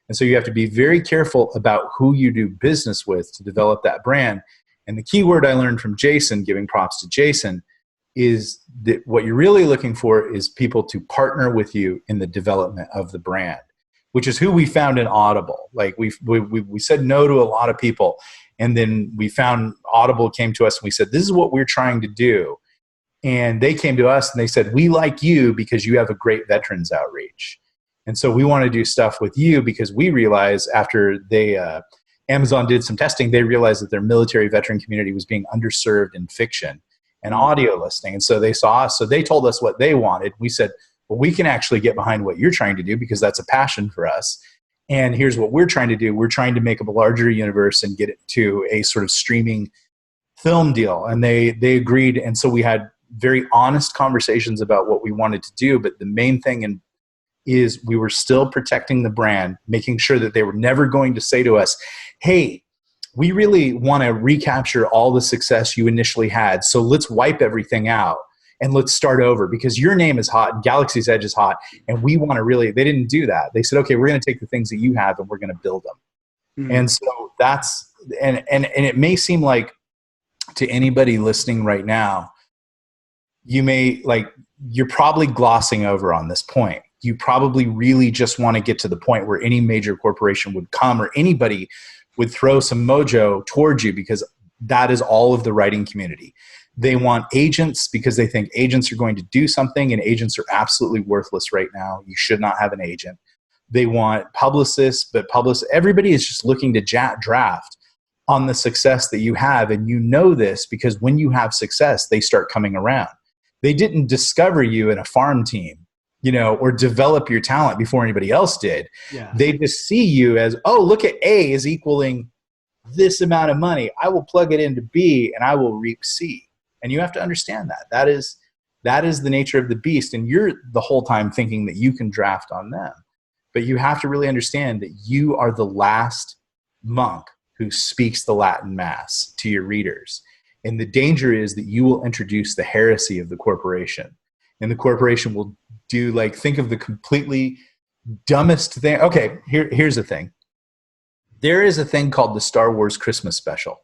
And so you have to be very careful about who you do business with to develop that brand. And the key word I learned from Jason, giving props to Jason, is that what you're really looking for is people to partner with you in the development of the brand, which is who we found in Audible. Like we said no to a lot of people. And then we found Audible came to us and we said, this is what we're trying to do. And they came to us and they said, we like you because you have a great veterans outreach. And so we want to do stuff with you because we realized after Amazon did some testing, they realized that their military veteran community was being underserved in fiction and audio listening. And so they saw us. So they told us what they wanted. We said, well, we can actually get behind what you're trying to do because that's a passion for us. And here's what we're trying to do. We're trying to make up a larger universe and get it to a sort of streaming film deal. And they agreed. And so we had very honest conversations about what we wanted to do. But the main thing is we were still protecting the brand, making sure that they were never going to say to us, hey, we really want to recapture all the success you initially had. So let's wipe everything out and let's start over because your name is hot and Galaxy's Edge is hot. And we want to really, they didn't do that. They said, okay, we're going to take the things that you have and we're going to build them. Mm. And so that's, and it may seem like to anybody listening right now, you're probably glossing over on this point. You probably really just want to get to the point where any major corporation would come or anybody would throw some mojo towards you because that is all of the writing community. They want agents because they think agents are going to do something and agents are absolutely worthless right now. You should not have an agent. They want publicists, but everybody is just looking to draft on the success that you have. And you know this because when you have success, they start coming around. They didn't discover you in a farm team, or develop your talent before anybody else did. Yeah. They just see you as, oh, look at A is equaling this amount of money. I will plug it into B and I will reap C. And you have to understand that. That is the nature of the beast. And you're the whole time thinking that you can draft on them. But you have to really understand that you are the last monk who speaks the Latin Mass to your readers. And the danger is that you will introduce the heresy of the corporation. And the corporation will think of the completely dumbest thing. Okay, here's the thing. There is a thing called the Star Wars Christmas special.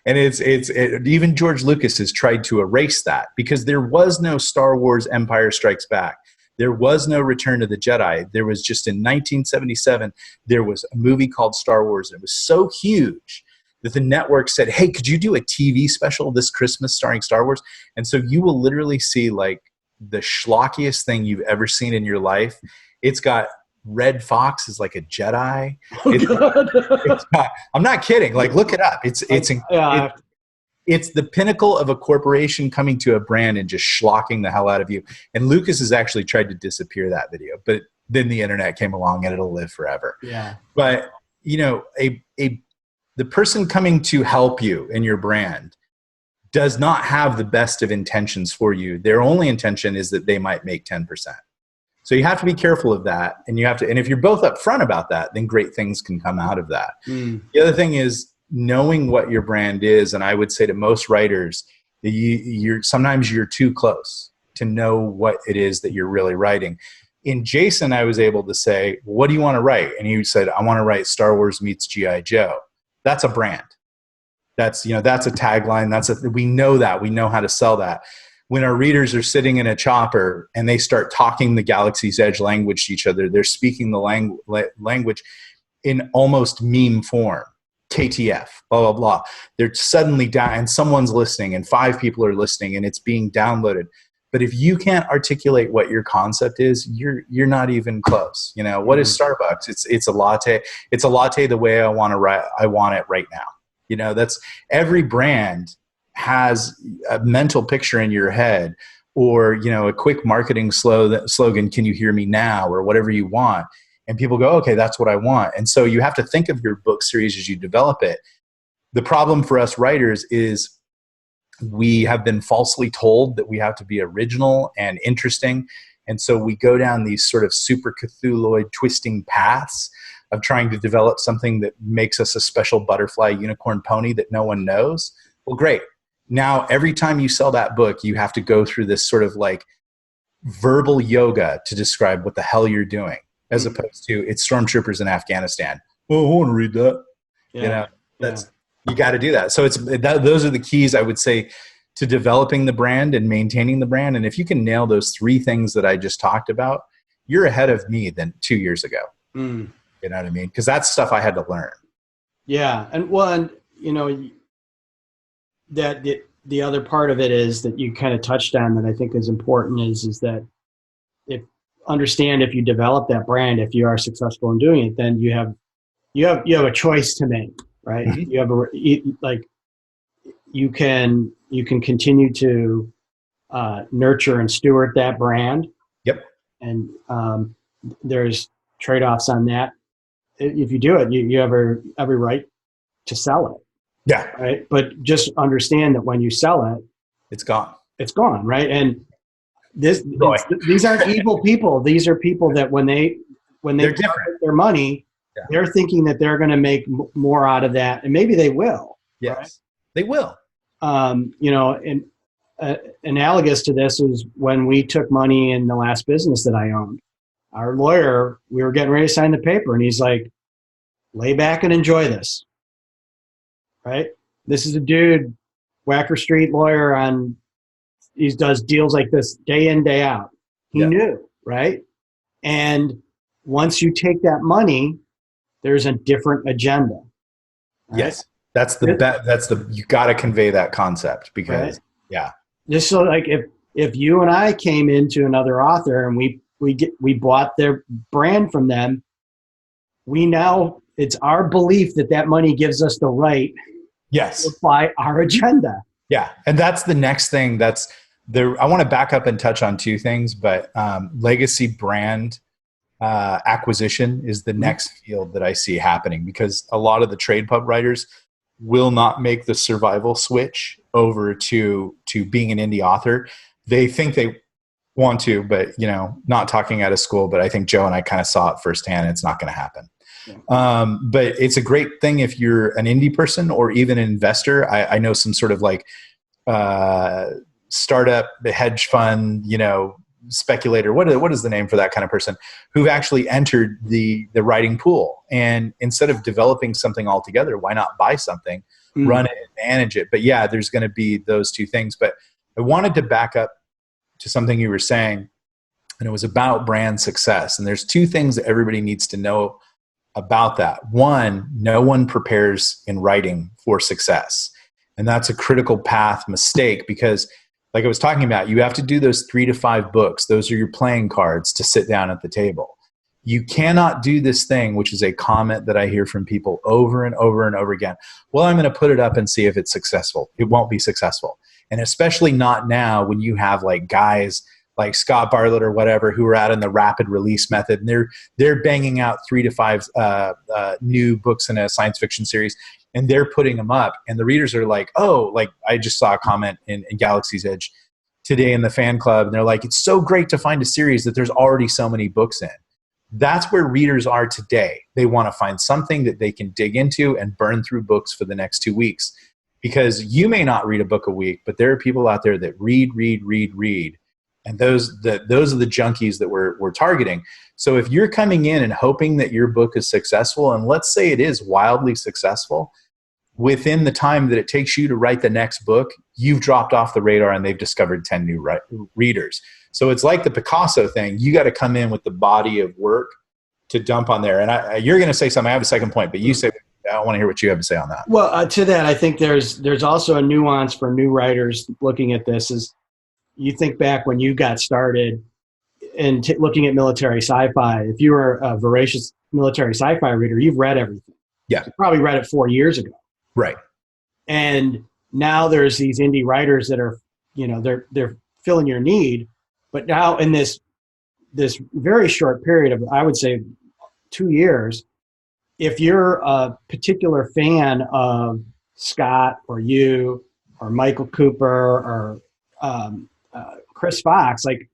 And even George Lucas has tried to erase that because there was no Star Wars Empire Strikes Back. There was no Return of the Jedi. There was just in 1977, there was a movie called Star Wars. And it was so huge that the network said, hey, could you do a TV special this Christmas starring Star Wars? And so you will literally see the schlockiest thing you've ever seen in your life. It's got Red Fox is like a Jedi. I'm not kidding. Look it up. It's the pinnacle of a corporation coming to a brand and just schlocking the hell out of you. And Lucas has actually tried to disappear that video, but then the internet came along and it'll live forever. Yeah. But the person coming to help you in your brand does not have the best of intentions for you. Their only intention is that they might make 10%. So you have to be careful of that. And if you're both upfront about that, then great things can come out of that. Mm. The other thing is knowing what your brand is. And I would say to most writers, sometimes you're too close to know what it is that you're really writing. In Jason, I was able to say, what do you want to write? And he said, I want to write Star Wars meets G.I. Joe. That's a brand. That's a tagline. We know that. We know how to sell that. When our readers are sitting in a chopper and they start talking the Galaxy's Edge language to each other, they're speaking the language in almost meme form. KTF, blah, blah, blah. They're suddenly down and someone's listening and 5 people are listening and it's being downloaded. But if you can't articulate what your concept is, you're not even close. What is Starbucks? It's a latte. It's a latte the way I want it right now. That's every brand has a mental picture in your head or, a quick marketing slogan, can you hear me now, or whatever you want. And people go, okay, that's what I want. And so you have to think of your book series as you develop it The problem for us writers is we have been falsely told that we have to be original and interesting. And so we go down these sort of super Cthulhuoid twisting paths of trying to develop something that makes us a special butterfly unicorn pony that no one knows. Well, great. Now, every time you sell that book, you have to go through this sort of like verbal yoga to describe what the hell you're doing, as opposed to it's stormtroopers in Afghanistan. Oh, I want to read that. Yeah. You know, that's, you got to do that. So those are the keys, I would say, to developing the brand and maintaining the brand. And if you can nail those three things that I just talked about, you're ahead of me than 2 years ago. You know what I mean? Because that's stuff I had to learn. Yeah. And one, you know, that the other part of it is that you kind of touched on that I think is important is that if you develop that brand, if you are successful in doing it, then you have a choice to make, right? Mm-hmm. You can continue to nurture and steward that brand. Yep. And there's trade-offs on that. If you do it, you have every right to sell it. Yeah. Right. But just understand that when you sell it, it's gone. It's gone. Right. And these aren't evil people. These are people that when they get their money, they're thinking that they're going to make more out of that, and maybe they will. Yes, right? They will. You know, and analogous to this is when we took money in the last business that I owned. Our lawyer, we were getting ready to sign the paper, and he's like, "Lay back and enjoy this." Right? This is a dude, Wacker Street lawyer he does deals like this day in, day out. He knew, right? And once you take that money, there's a different agenda. Right? Yes. That's you got to convey that concept because, Just so like if you and I came into another author and we bought their brand from them, it's our belief that money gives us the right to apply our agenda. Yeah. And that's the next thing I want to back up and touch on two things, but legacy brand acquisition is the next field that I see happening, because a lot of the trade pub writers will not make the survival switch over to being an indie author. They think they want to, but not talking out of school, but I think Joe and I kind of saw it firsthand. It's not going to happen. But it's a great thing if you're an indie person or even an investor. I know some sort of like startup, the hedge fund, speculator. What is the name for that kind of person who've actually entered the writing pool? And instead of developing something altogether, why not buy something, run it, and manage it? But yeah, there's going to be those two things. But I wanted to back up to something you were saying, and it was about brand success. And there's two things that everybody needs to know about that. One, no one prepares in writing for success. And that's a critical path mistake, because like I was talking about, you have to do those 3 to 5 books. Those are your playing cards to sit down at the table. You cannot do this thing, which is a comment that I hear from people over and over and over again. Well, I'm going to put it up and see if it's successful. It won't be successful. And especially not now when you have like guys like Scott Bartlett or whatever who are out in the rapid release method, and they're banging out 3 to 5 new books in a science fiction series, and they're putting them up, and the readers are like, oh, like I just saw a comment in Galaxy's Edge today in the fan club, and they're like, it's so great to find a series that there's already so many books in. That's where readers are today. They want to find something that they can dig into and burn through books for the next 2 weeks, because you may not read a book a week, but there are people out there that read. And those are the junkies that we're targeting. So if you're coming in and hoping that your book is successful, and let's say it is wildly successful, within the time that it takes you to write the next book, you've dropped off the radar and they've discovered 10 new readers. So it's like the Picasso thing. You got to come in with the body of work to dump on there. And you're going to say something. I have a second point, but you say, I want to hear what you have to say on that. Well, to that, I think there's also a nuance for new writers looking at this. Is you think back when you got started and looking at military sci-fi, if you were a voracious military sci-fi reader, you've read everything. Yeah. You probably read it 4 years ago. Right. And now there's these indie writers that are, they're filling your need. But now in this very short period of, I would say 2 years, if you're a particular fan of Scott or you or Michael Cooper or Chris Fox, like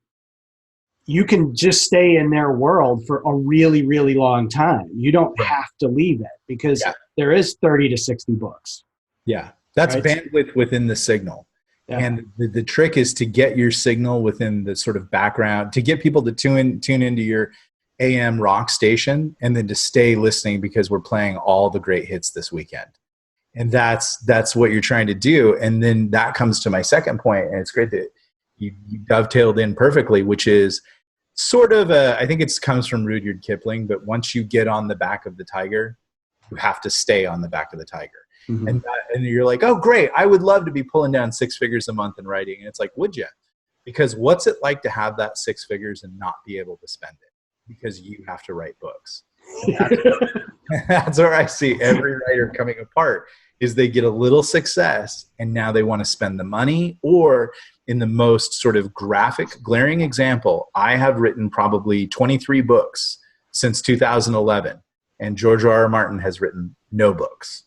you can just stay in their world for a really, really long time. You don't have to leave it because there is 30 to 60 books. Yeah. That's right? bandwidth within the signal. Yeah. And the trick is to get your signal within the sort of background, to get people to tune into your AM rock station and then to stay listening because we're playing all the great hits this weekend. And that's what you're trying to do. And then that comes to my second point, and it's great that you dovetailed in perfectly, which is sort of I think it comes from Rudyard Kipling, but once you get on the back of the tiger, you have to stay on the back of the tiger. Mm-hmm. And you're like, oh, great, I would love to be pulling down 6 figures a month and writing. And it's like, would you? Because what's it like to have that 6 figures and not be able to spend it? Because you have to write books. That's where I see every writer coming apart, is they get a little success and now they want to spend the money. Or in the most sort of graphic, glaring example, I have written probably 23 books since 2011, and George R.R. Martin has written no books.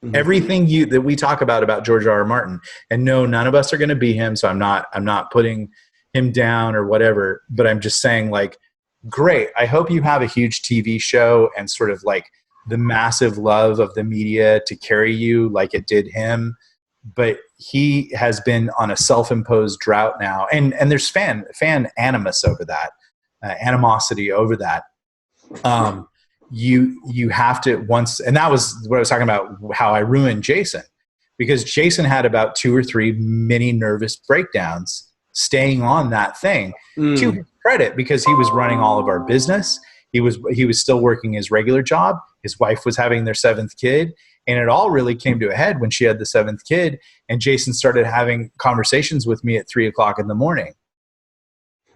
Mm-hmm. Everything that we talk about George R.R. Martin, and no, none of us are going to be him, so I'm not putting him down or whatever, but I'm just saying, like, great, I hope you have a huge TV show and sort of like the massive love of the media to carry you like it did him. But he has been on a self-imposed drought now. And there's fan animus over that, animosity over that. You have to once, and that was what I was talking about, how I ruined Jason, because Jason had about 2 or 3 mini nervous breakdowns staying on that thing, to his credit, because he was running all of our business. He was still working his regular job. His wife was having their 7th kid. And it all really came to a head when she had the 7th kid. And Jason started having conversations with me at 3:00 in the morning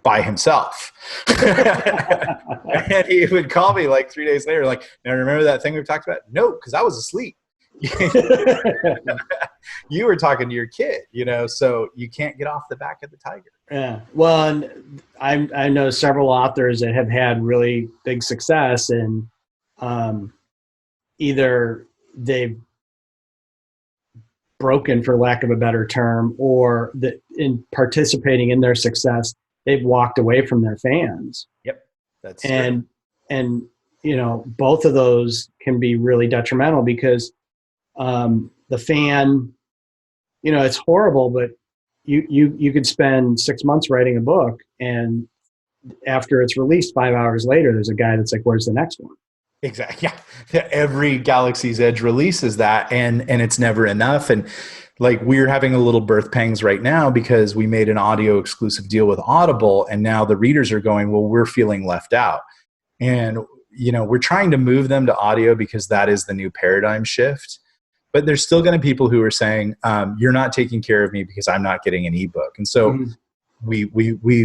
by himself. And he would call me like 3 days later, like, now remember that thing we talked about? No, because I was asleep. You were talking to your kid, so you can't get off the back of the tiger. Yeah. Well, and I know several authors that have had really big success, and either they've broken, for lack of a better term, or that in participating in their success, they've walked away from their fans. Yep. That's true. And both of those can be really detrimental, because the fan, it's horrible, but you could spend 6 months writing a book, and after it's released 5 hours later, there's a guy that's like, where's the next one? Exactly. Yeah. Every Galaxy's Edge release is that, and it's never enough. And like, we're having a little birth pangs right now because we made an audio exclusive deal with Audible, and now the readers are going, well, we're feeling left out. And, we're trying to move them to audio because that is the new paradigm shift. But there's still going to be people who are saying, you're not taking care of me because I'm not getting an ebook. And so we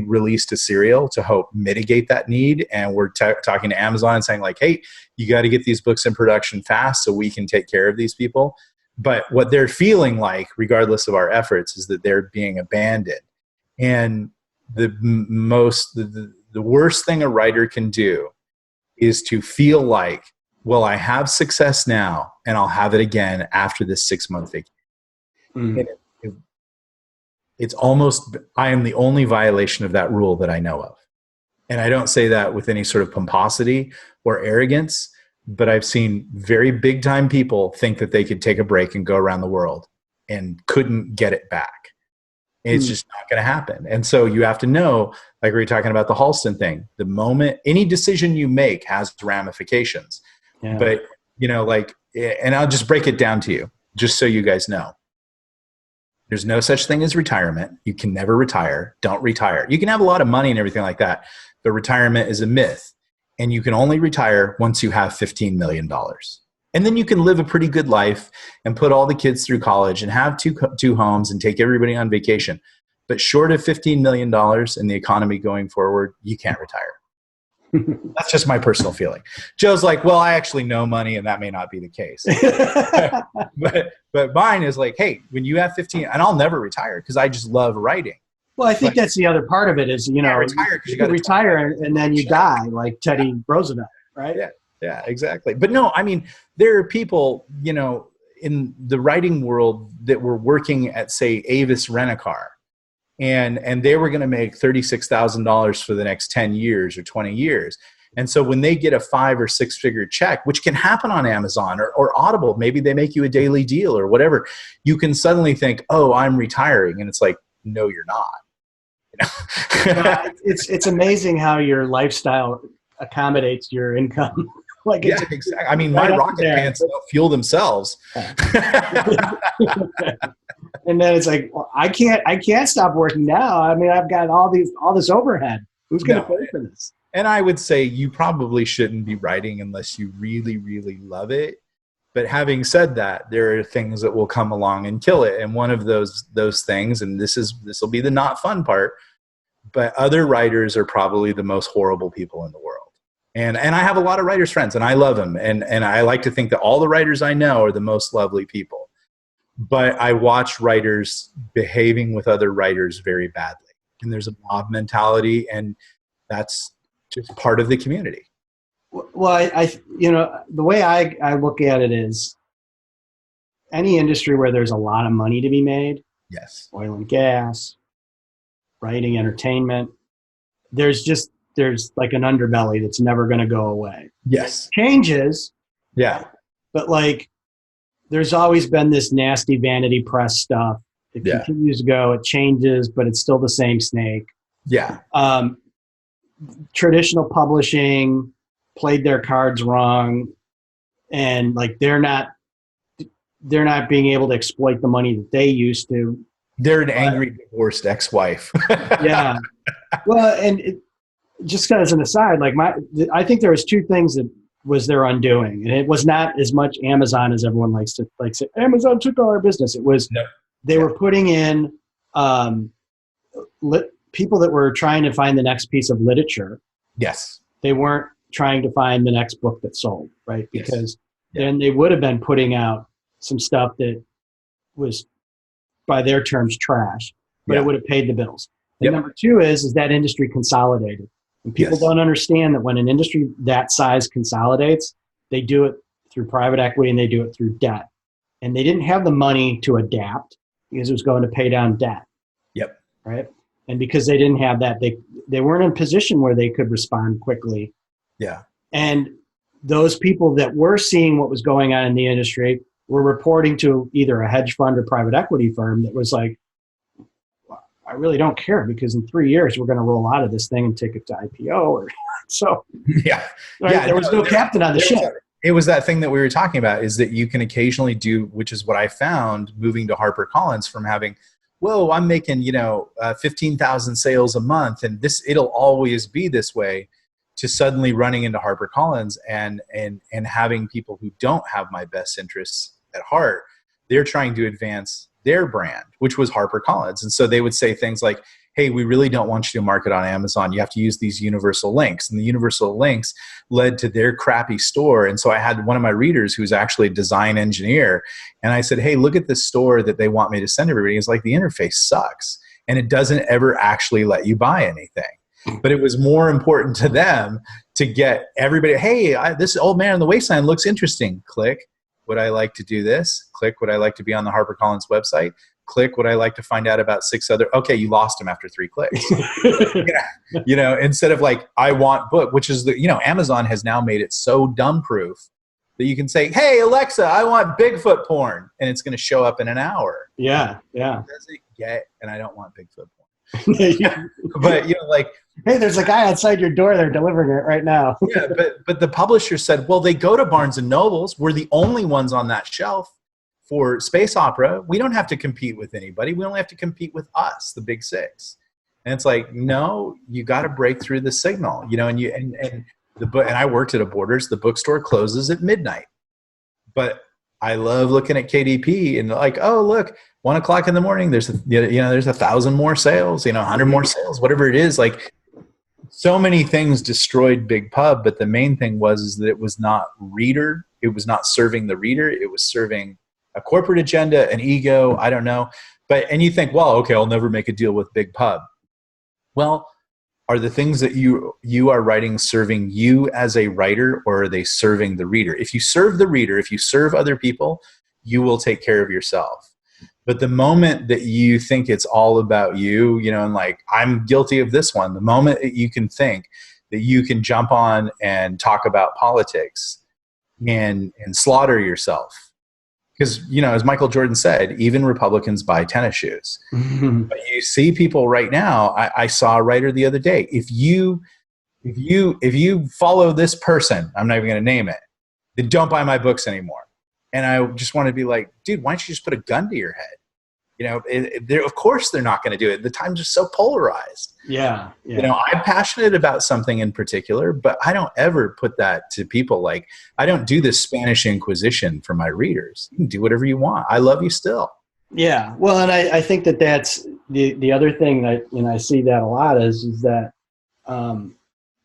released a serial to help mitigate that need. And we're talking to Amazon and saying, like, hey, you got to get these books in production fast so we can take care of these people. But what they're feeling like, regardless of our efforts, is that they're being abandoned. And the worst thing a writer can do is to feel like, well, I have success now, and I'll have it again after this 6-month vacation. It's almost, I am the only violation of that rule that I know of. And I don't say that with any sort of pomposity or arrogance, but I've seen very big time people think that they could take a break and go around the world and couldn't get it back. It's just not going to happen. And so you have to know, like we were talking about the Halston thing, the moment any decision you make has ramifications. Yeah. But, and I'll just break it down to you, just so you guys know. There's no such thing as retirement. You can never retire. Don't retire. You can have a lot of money and everything like that, but retirement is a myth. And you can only retire once you have $15 million. And then you can live a pretty good life and put all the kids through college and have two homes and take everybody on vacation. But short of $15 million in the economy going forward, you can't retire. That's just my personal feeling. Joe's like, well, I actually know money, and that may not be the case. but mine is like, hey, when you have 15, and I'll never retire because I just love writing. Well, I think that's the other part of it is, you retire and then you die, like Teddy Roosevelt, right? Yeah, exactly. But no, I mean, there are people, in the writing world that were working at, say, Avis Rent-A-Car, and they were going to make $36,000 for the next 10 years or 20 years. And so when they get a 5 or 6 figure check, which can happen on Amazon or Audible, maybe they make you a daily deal or whatever, you can suddenly think, oh, I'm retiring. And it's like, no, you're not. Yeah, it's amazing how your lifestyle accommodates your income. Like, yeah, exactly. I mean, right my rocket pants don't fuel themselves. And then it's like, well, I can't stop working now. I mean, I've got all this overhead. Who's going to pay for this? And I would say you probably shouldn't be writing unless you really, really love it. But having said that, there are things that will come along and kill it. And one of those things, and this will be the not fun part, but other writers are probably the most horrible people in the world. And I have a lot of writers friends, and I love them. And I like to think that all the writers I know are the most lovely people. But I watch writers behaving with other writers very badly. And there's a mob mentality, and that's just part of the community. Well, I the way I look at it is, any industry where there's a lot of money to be made, yes, oil and gas, writing, entertainment, there's like an underbelly that's never going to go away. Yes. It changes. Yeah. But like, there's always been this nasty vanity press stuff. It continues to go, it changes, but it's still the same snake. Yeah. Traditional publishing played their cards wrong, and like they're not being able to exploit the money that they used to. They're an angry divorced ex-wife. Yeah. Well, and just as an aside, like I think there was 2 things that was their undoing, and it was not as much Amazon as everyone likes to say. Amazon took all our business. It was they were putting in people that were trying to find the next piece of literature. Yes. They weren't trying to find the next book that sold, right? Because then they would have been putting out some stuff that was, by their terms, trash, but it would have paid the bills. And number 2 is that industry consolidated. And people don't understand that when an industry that size consolidates, they do it through private equity and they do it through debt. And they didn't have the money to adapt because it was going to pay down debt. Yep. Right. And because they didn't have that, they weren't in a position where they could respond quickly. Yeah. And those people that were seeing what was going on in the industry were reporting to either a hedge fund or private equity firm that was like, I really don't care, because in 3 years we're going to roll out of this thing and take it to IPO. Or so. Yeah. Right? Yeah. There was no captain on the ship. It was that thing that we were talking about, is that you can occasionally do, which is what I found moving to HarperCollins, from having, whoa, I'm making, 15,000 sales a month, and it'll always be this way, to suddenly running into HarperCollins and having people who don't have my best interests at heart. They're trying to advance their brand, which was HarperCollins. And so they would say things like, hey, we really don't want you to market on Amazon. You have to use these universal links. And the universal links led to their crappy store. And so I had one of my readers who's actually a design engineer. And I said, hey, look at this store that they want me to send everybody. He's like, the interface sucks. And it doesn't ever actually let you buy anything. But it was more important to them to get everybody, hey, this old man on the wasteland looks interesting. Click. Would I like to do this? Click. Would I like to be on the HarperCollins website? Click. Would I like to find out about 6 other? Okay, you lost him after 3 clicks. Instead of like, I want book, which is Amazon has now made it so dumb proof that you can say, hey, Alexa, I want Bigfoot porn. And it's going to show up in an hour. Yeah. Yeah. It doesn't get, and I don't want Bigfoot porn. But hey, there's a guy outside your door. They're delivering it right now. Yeah, but the publisher said, well, they go to Barnes and Nobles. We're the only ones on that shelf for space opera. We don't have to compete with anybody. We only have to compete with us, the big 6. And it's like, no, you got to break through the signal, and the book. And I worked at a Borders. The bookstore closes at midnight, but I love looking at KDP and like, oh, look, 1 o'clock in the morning, there's 1,000 more sales, 100 more sales, whatever it is. Like, so many things destroyed Big Pub, but the main thing was that it was not reader. It was not serving the reader. It was serving a corporate agenda, an ego. I don't know. And you think, well, okay, I'll never make a deal with Big Pub. Well, are the things that you are writing serving you as a writer, or are they serving the reader? If you serve the reader, if you serve other people, you will take care of yourself. But the moment that you think it's all about you, you know, and like, I'm guilty of this one, the moment that you can think that you can jump on and talk about politics and slaughter yourself. Because, you know, as Michael Jordan said, even Republicans buy tennis shoes. But you see people right now. I saw a writer the other day. If you follow this person, I'm not even going to name it, then don't buy my books anymore. And I just want to be like, dude, why don't you just put a gun to your head? You know, of course they're not going to do it. The times are so polarized. Yeah. You know, I'm passionate about something in particular, but I don't ever put that to people. Like, I don't do this Spanish Inquisition for my readers. You can do whatever you want. I love you still. Yeah. Well, and I think that's the other thing that, you know, I see that a lot is that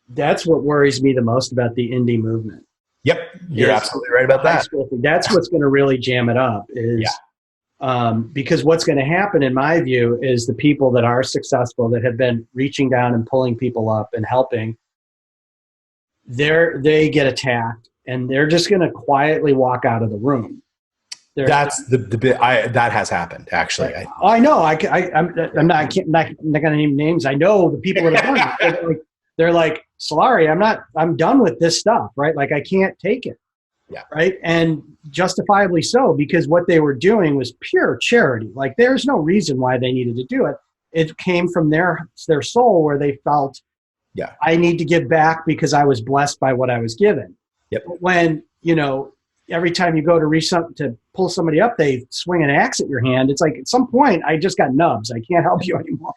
that's what worries me the most about the indie movement. Yep. You're absolutely right about that. That's what's going to really jam it up is, because what's going to happen, in my view, is the people that are successful, that have been reaching down and pulling people up and helping, they get attacked, and they're just going to quietly walk out of the room. That's the bit that has happened, actually. I know. I'm not going to name names. I know the people that have done it. They're like, Solari, I'm done with this stuff, right? Like, I can't take it. Yeah. Right. And justifiably so, because what they were doing was pure charity. Like, there's no reason why they needed to do it. It came from their soul, where they felt, I need to give back because I was blessed by what I was given. Yep. But when, you know, every time you go to pull somebody up, they swing an axe at your hand. It's like, at some point, I just got nubs. I can't help you anymore.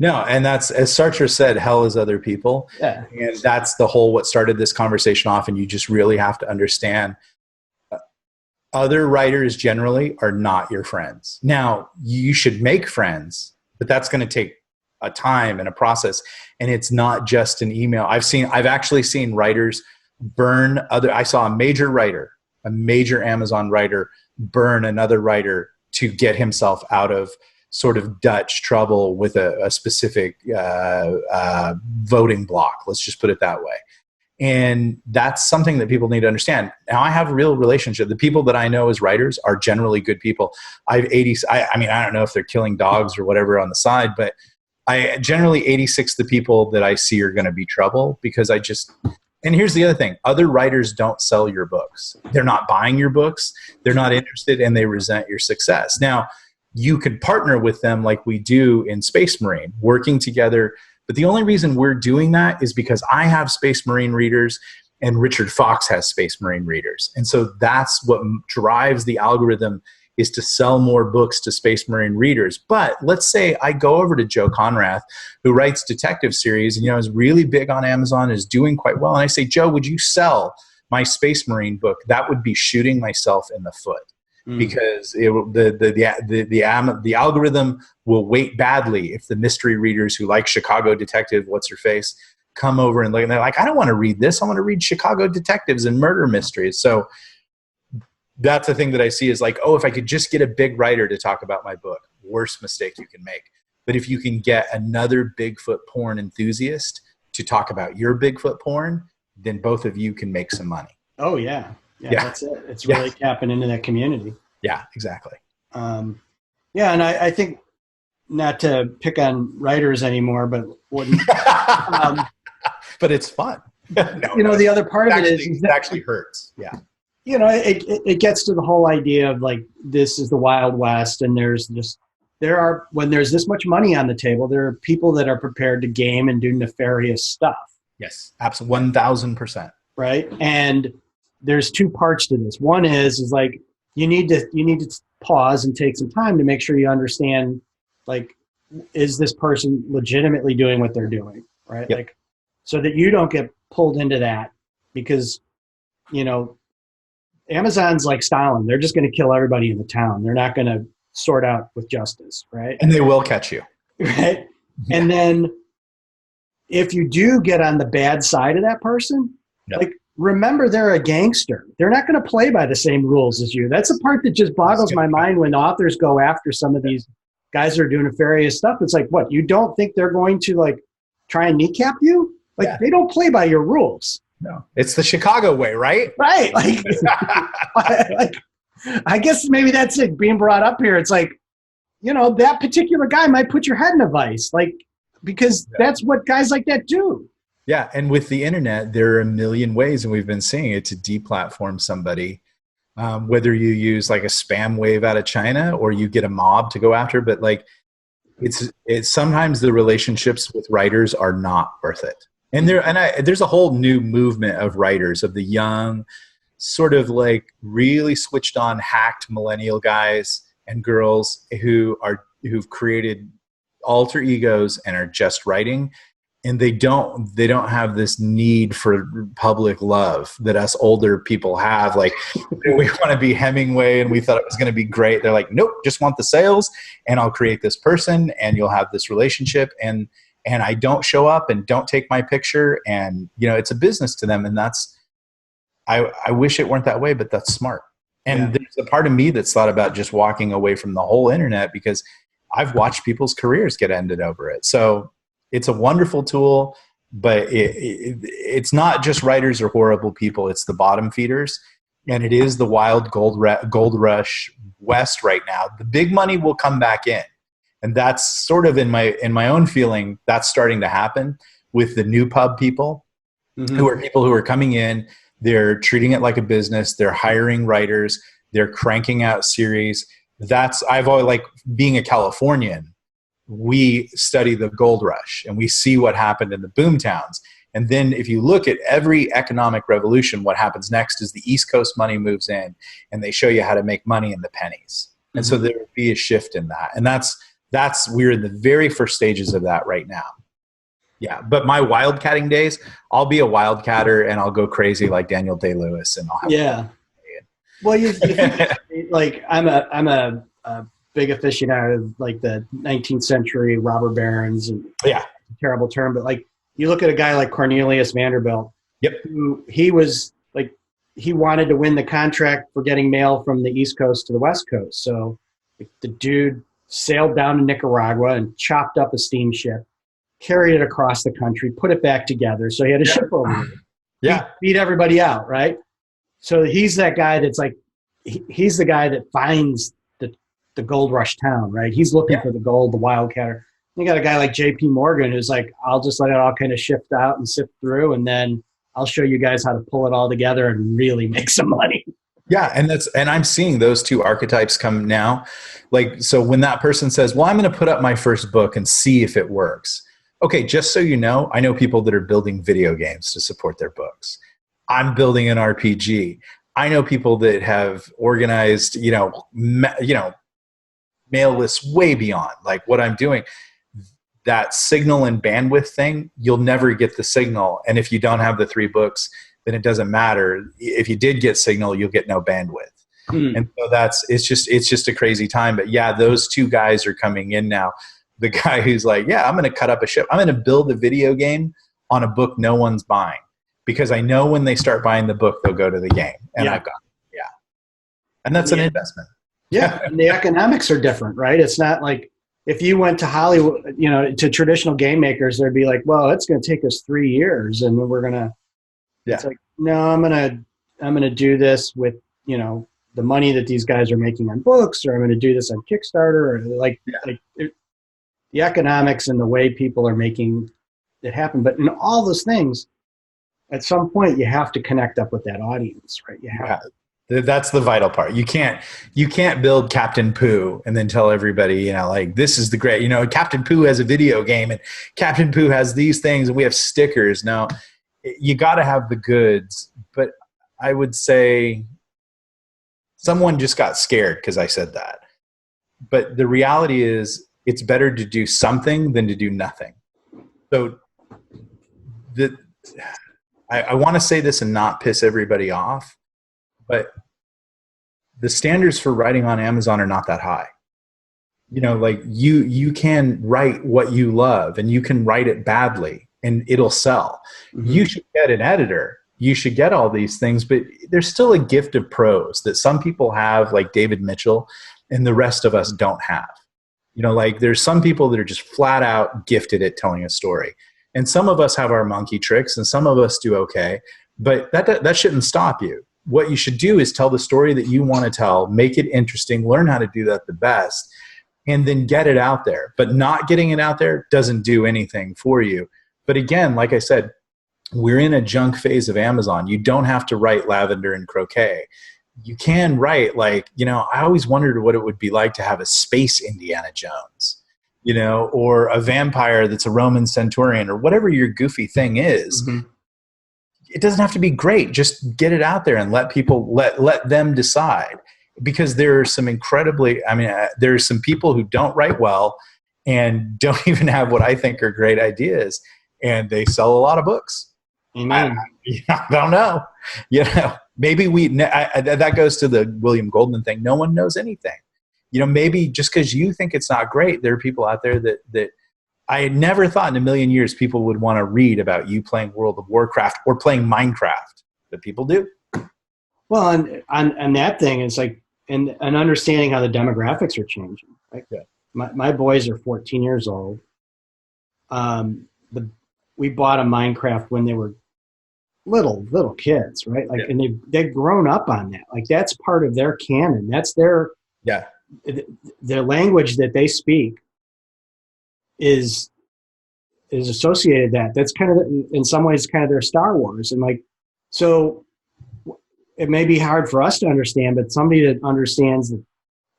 No, and that's, as Sartre said, hell is other people. Yeah. And that's the whole, what started this conversation off. And you just really have to understand, other writers generally are not your friends. Now, you should make friends, but that's going to take a time and a process. And it's not just an email. I've actually seen writers burn I saw a major Amazon writer burn another writer to get himself out of sort of Dutch trouble with a specific voting block. Let's just put it that way. And that's something that people need to understand. Now, I have a real relationship. The people that I know as writers are generally good people. I mean, I don't know if they're killing dogs or whatever on the side, but I generally 86 the people that I see are going to be trouble, because and here's the other thing. Other writers don't sell your books. They're not buying your books. They're not interested, and they resent your success. Now, you could partner with them like we do in Space Marine, working together. But the only reason we're doing that is because I have Space Marine readers and Richard Fox has Space Marine readers. And so that's what drives the algorithm, is to sell more books to Space Marine readers. But let's say I go over to Joe Conrath, who writes detective series and, you know, is really big on Amazon, is doing quite well. And I say, Joe, would you sell my Space Marine book? That would be shooting myself in the foot. Because the algorithm will weight badly if the mystery readers who like Chicago Detective, what's her face, come over and look, and they're like, I don't want to read this. I want to read Chicago Detectives and murder mysteries. So that's the thing that I see is like, oh, if I could just get a big writer to talk about my book, worst mistake you can make. But if you can get another Bigfoot porn enthusiast to talk about your Bigfoot porn, then both of you can make some money. Oh, yeah. Yeah, that's it. It's really tapping into that community. Yeah, exactly. And I think, not to pick on writers anymore, but but it's fun. The other part of it is it actually hurts. Yeah. You know, it gets to the whole idea of like, this is the Wild West, and when there's this much money on the table, there are people that are prepared to game and do nefarious stuff. Yes, absolutely, 1,000%. Right, and there's two parts to this. One is like, you need to pause and take some time to make sure you understand, like, is this person legitimately doing what they're doing, right? Yep. Like, so that you don't get pulled into that, because, you know, Amazon's like Stalin. They're just going to kill everybody in the town. They're not going to sort out with justice, right? And they will catch you. Right? Yeah. And then if you do get on the bad side of that person, like, remember, they're a gangster. They're not going to play by the same rules as you. That's the part that just boggles my mind when authors go after some of these guys that are doing nefarious stuff. It's like, what, you don't think they're going to like try and kneecap you? Like, they don't play by your rules. No, it's the Chicago way, right? Right. Like, I guess maybe that's it being brought up here. It's like, that particular guy might put your head in a vice, like, because that's what guys like that do. Yeah. And with the internet, there are a million ways, and we've been seeing it, to deplatform somebody. Whether you use like a spam wave out of China or you get a mob to go after, but like it's sometimes the relationships with writers are not worth it. And there's a whole new movement of writers, of the young, sort of like really switched on, hacked millennial guys and girls who've created alter egos and are just writing. And they don't have this need for public love that us older people have. Like, we want to be Hemingway and we thought it was going to be great. They're like, nope, just want the sales, and I'll create this person and you'll have this relationship. And I don't show up and don't take my picture. And, it's a business to them. And I wish it weren't that way, but that's smart. And there's a part of me that's thought about just walking away from the whole internet, because I've watched people's careers get ended over it. So it's a wonderful tool, but it's not just writers are horrible people. It's the bottom feeders. And it is the wild gold rush West right now. The big money will come back in. And that's sort of in my own feeling, that's starting to happen with the new pub people, who are people who are coming in. They're treating it like a business. They're hiring writers. They're cranking out series. I've always, like, being a Californian, we study the gold rush and we see what happened in the boom towns. And then if you look at every economic revolution, what happens next is the East Coast money moves in and they show you how to make money in the pennies. And so there would be a shift in that. And we're in the very first stages of that right now. Yeah. But my wildcatting days, I'll be a wildcatter and I'll go crazy like Daniel Day-Lewis, and I'll have Well, you like, I'm a big aficionado of like the 19th century robber barons, and terrible term, but like, you look at a guy like Cornelius Vanderbilt. Who he was like, he wanted to win the contract for getting mail from the East Coast to the West Coast. So the dude sailed down to Nicaragua and chopped up a steamship, carried it across the country, put it back together. So he had a ship over there. Yeah. Beat everybody out, right? So he's that guy that's like, he's the guy that finds the gold rush town, right? He's looking for the gold, the wildcatter. You got a guy like J.P. Morgan who's like, I'll just let it all kind of shift out and sift through, and then I'll show you guys how to pull it all together and really make some money. Yeah, and I'm seeing those two archetypes come now. Like, so when that person says, well, I'm going to put up my first book and see if it works. Okay, just so you know, I know people that are building video games to support their books. I'm building an RPG. I know people that have organized, mail lists way beyond like what I'm doing. That signal and bandwidth thing, you'll never get the signal. And if you don't have the 3 books, then it doesn't matter. If you did get signal, you'll get no bandwidth. And so it's just a crazy time. But yeah, those two guys are coming in now. The guy who's like, yeah, I'm going to cut up a ship. I'm going to build a video game on a book no one's buying, because I know when they start buying the book, they'll go to the game. And I've got it. Yeah. And that's an investment. Yeah. And the economics are different, right? It's not like if you went to Hollywood, to traditional game makers, they'd be like, well, it's going to take us 3 years and we're going to, it's like, no, I'm going to do this with, the money that these guys are making on books, or I'm going to do this on Kickstarter, or the economics and the way people are making it happen. But in all those things, at some point you have to connect up with that audience, right? You have to. That's the vital part. You can't build Captain Pooh and then tell everybody, like, this is the great, Captain Pooh has a video game and Captain Pooh has these things and we have stickers. No, you got to have the goods. But I would say someone just got scared because I said that. But the reality is it's better to do something than to do nothing. So I want to say this and not piss everybody off, but the standards for writing on Amazon are not that high. Like you can write what you love and you can write it badly and it'll sell. Mm-hmm. You should get an editor. You should get all these things, but there's still a gift of prose that some people have, like David Mitchell, and the rest of us don't have. Like there's some people that are just flat out gifted at telling a story. And some of us have our monkey tricks and some of us do okay, but that shouldn't stop you. what you should do is tell the story that you want to tell, make it interesting, learn how to do that the best, and then get it out there. But not getting it out there doesn't do anything for you. But again, like I said, we're in a junk phase of Amazon. You don't have to write lavender and croquet. You can write, like, I always wondered what it would be like to have a space Indiana Jones, or a vampire that's a Roman centurion, or whatever your goofy thing is. Mm-hmm. It doesn't have to be great. Just get it out there and let people, let them decide. Because there are some there are some people who don't write well and don't even have what I think are great ideas, and they sell a lot of books. Amen. I don't know. Maybe that goes to the William Goldman thing. No one knows anything. Maybe just because you think it's not great, there are people out there that I had never thought in a million years people would want to read about you playing World of Warcraft or playing Minecraft, but people do. Well, and on that thing, it's like, and understanding how the demographics are changing. Like, yeah. My boys are 14 years old. We bought a Minecraft when they were little kids, right? Like, yeah. And they've grown up on that. Like, that's part of their canon. That's their language that they speak is associated that's kind of, in some ways, kind of their Star Wars. And like, so it may be hard for us to understand, but somebody that understands that,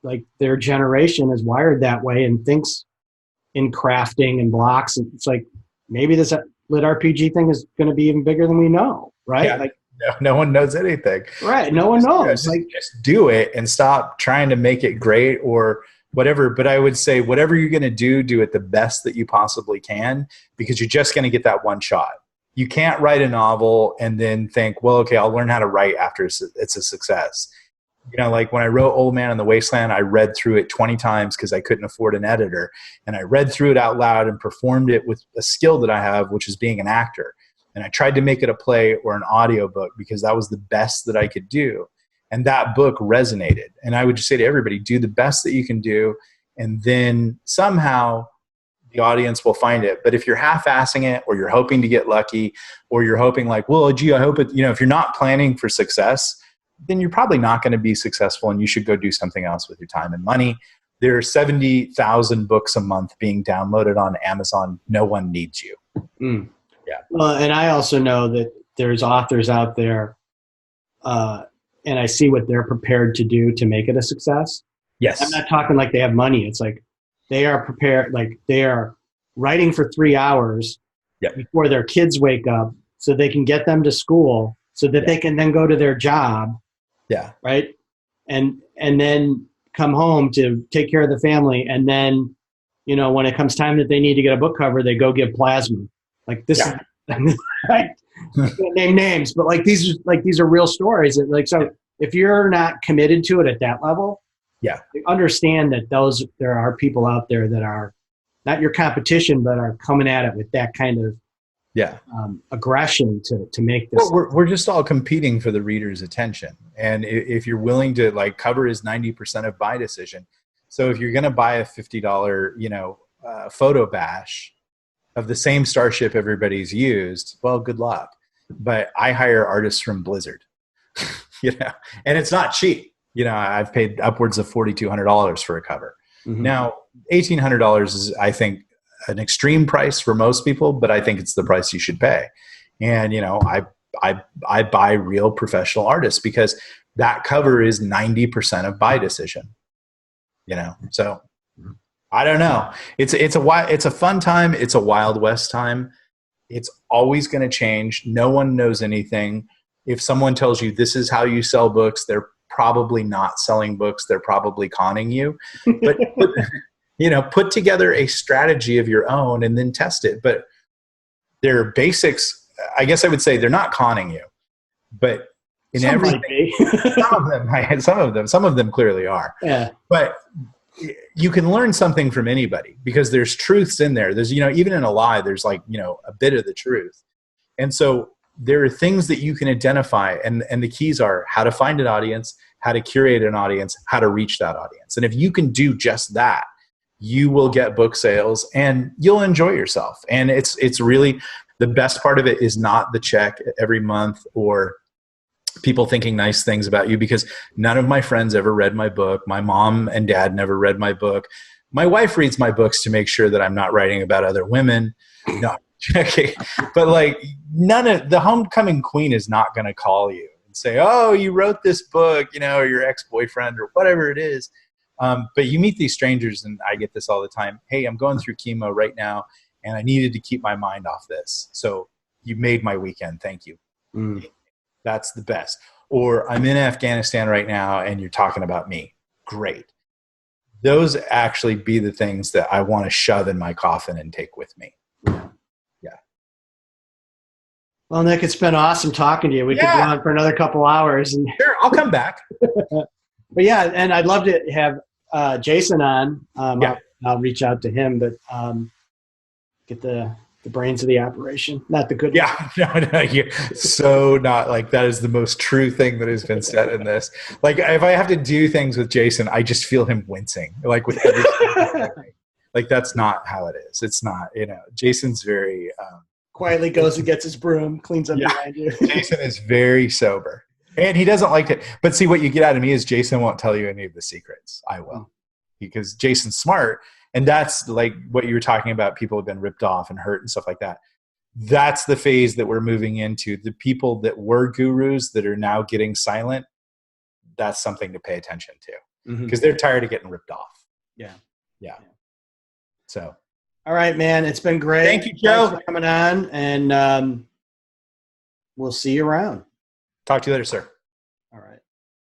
like, their generation is wired that way and thinks in crafting and blocks, it's like, maybe this lit RPG thing is going to be even bigger than we know, right? Yeah. Like, no one knows anything. Right. No one knows. Just do it and stop trying to make it great or whatever. But I would say whatever you're going to do it the best that you possibly can, because you're just going to get that one shot. You can't write a novel and then think, well, okay, I'll learn how to write after it's a success. Like when I wrote Old Man in the Wasteland, I read through it 20 times because I couldn't afford an editor. And I read through it out loud and performed it with a skill that I have, which is being an actor. And I tried to make it a play or an audiobook because that was the best that I could do. And that book resonated. And I would just say to everybody, do the best that you can do. And then somehow the audience will find it. But if you're half-assing it, or you're hoping to get lucky, or you're hoping like, well, gee, I hope it, if you're not planning for success, then you're probably not going to be successful, and you should go do something else with your time and money. There are 70,000 books a month being downloaded on Amazon. No one needs you. Mm. Yeah. Well, and I also know that there's authors out there, and I see what they're prepared to do to make it a success. Yes. I'm not talking like they have money. It's like they are prepared, like they are writing for 3 hours before their kids wake up so they can get them to school so that they can then go to their job. Yeah. Right. And then come home to take care of the family. And then, when it comes time that they need to get a book cover, they go give plasma. Like this is right. Name names, but these are real stories. Like, so if you're not committed to it at that level, understand that there are people out there that are not your competition, but are coming at it with that kind of aggression to make this. Well, we're just all competing for the reader's attention. And if you're willing to, like, cover is 90% of buy decision. So if you're going to buy a $50, photo bash of the same starship everybody's used, well, good luck. But I hire artists from Blizzard, and it's not cheap. I've paid upwards of $4,200 for a cover. Mm-hmm. Now, $1,800 is, I think, an extreme price for most people, but I think it's the price you should pay. And, I buy real professional artists because that cover is 90% of buy decision, so I don't know. It's a fun time. It's a Wild West time. It's always going to change. No one knows anything. If someone tells you this is how you sell books, they're probably not selling books. They're probably conning you, but put together a strategy of your own and then test it. But their basics, I guess I would say they're not conning you, but in everything, some of them clearly are. Yeah. But you can learn something from anybody because there's truths in there. There's, even in a lie, there's a bit of the truth. And so there are things that you can identify, and the keys are how to find an audience, how to curate an audience, how to reach that audience. And if you can do just that, you will get book sales and you'll enjoy yourself. And it's really, the best part of it is not the check every month or people thinking nice things about you, because none of my friends ever read my book. My mom and dad never read my book. My wife reads my books to make sure that I'm not writing about other women. No, okay. But like, none of the homecoming queen is not going to call you and say, oh, you wrote this book, you know, or your ex-boyfriend or whatever it is. But you meet these strangers, and I get this all the time. Hey, I'm going through chemo right now, and I needed to keep my mind off this. So you made my weekend. Thank you. Mm. That's the best. Or I'm in Afghanistan right now, and you're talking about me. Great. Those actually be the things that I want to shove in my coffin and take with me. Yeah. Well, Nick, it's been awesome talking to you. We could go on for another couple hours. And sure, I'll come back. But yeah, and I'd love to have Jason on. I'll reach out to him, but get the brains of the operation, not the good. Yeah, no, you're so not like, that is the most true thing that has been said in this. Like, if I have to do things with Jason, I just feel him wincing, like with everything. Like, that's not how it is. It's not, you know, Jason's very quietly goes and gets his broom, cleans up behind you. Jason is very sober, and he doesn't like it. But see, what you get out of me is Jason won't tell you any of the secrets. I will, because Jason's smart. And that's like what you were talking about. People have been ripped off and hurt and stuff like that. That's the phase that we're moving into. The people that were gurus that are now getting silent, that's something to pay attention to, because they're tired of getting ripped off. Yeah. So. All right, man. It's been great. Thank you, Joe. Thanks for coming on, and we'll see you around. Talk to you later, sir.